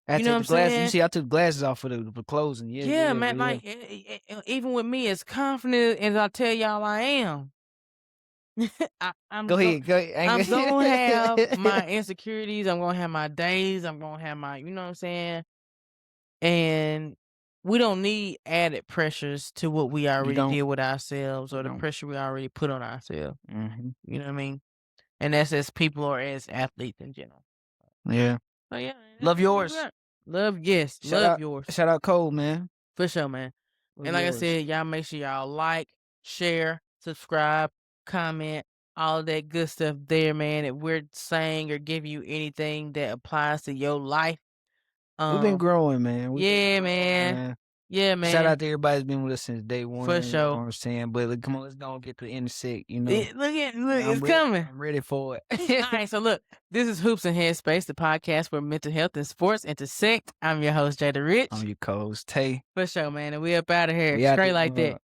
Speaker 2: I
Speaker 1: You know what I'm
Speaker 2: took the glasses. You
Speaker 1: saying?
Speaker 2: see, I took the glasses off for the closing.
Speaker 1: Yeah, man.
Speaker 2: Yeah.
Speaker 1: Like even with me, as confident as I tell y'all I am, I'm
Speaker 2: Go ahead.
Speaker 1: I'm gonna have my insecurities. I'm gonna have my days. I'm gonna have my, you know what I'm saying? And we don't need added pressures to what we already deal with ourselves, or the pressure we already put on ourselves.
Speaker 2: Mm-hmm.
Speaker 1: You know what I mean? And that's as people or as athletes in general.
Speaker 2: Yeah.
Speaker 1: So yeah,
Speaker 2: Love yours.
Speaker 1: Love yours.
Speaker 2: Shout out Cole, man.
Speaker 1: For sure, man.
Speaker 2: Love
Speaker 1: and like
Speaker 2: yours.
Speaker 1: I said, y'all make sure y'all like, share, subscribe, comment, all of that good stuff there, man. If we're saying or give you anything that applies to your life,
Speaker 2: We've been growing, man.
Speaker 1: Yeah, man. Yeah, man.
Speaker 2: Shout out to everybody that's been with us since day one.
Speaker 1: For
Speaker 2: You know what
Speaker 1: sure.
Speaker 2: I'm saying? But look, come on, let's go and get to intersect, you know.
Speaker 1: Look, it's coming.
Speaker 2: I'm ready for it.
Speaker 1: All right, so look, this is Hoops and Headspace, the podcast where mental health and sports intersect. I'm your host, Jada Rich.
Speaker 2: I'm your co-host, Tae.
Speaker 1: For sure, man. And we up out of here. Straight like that.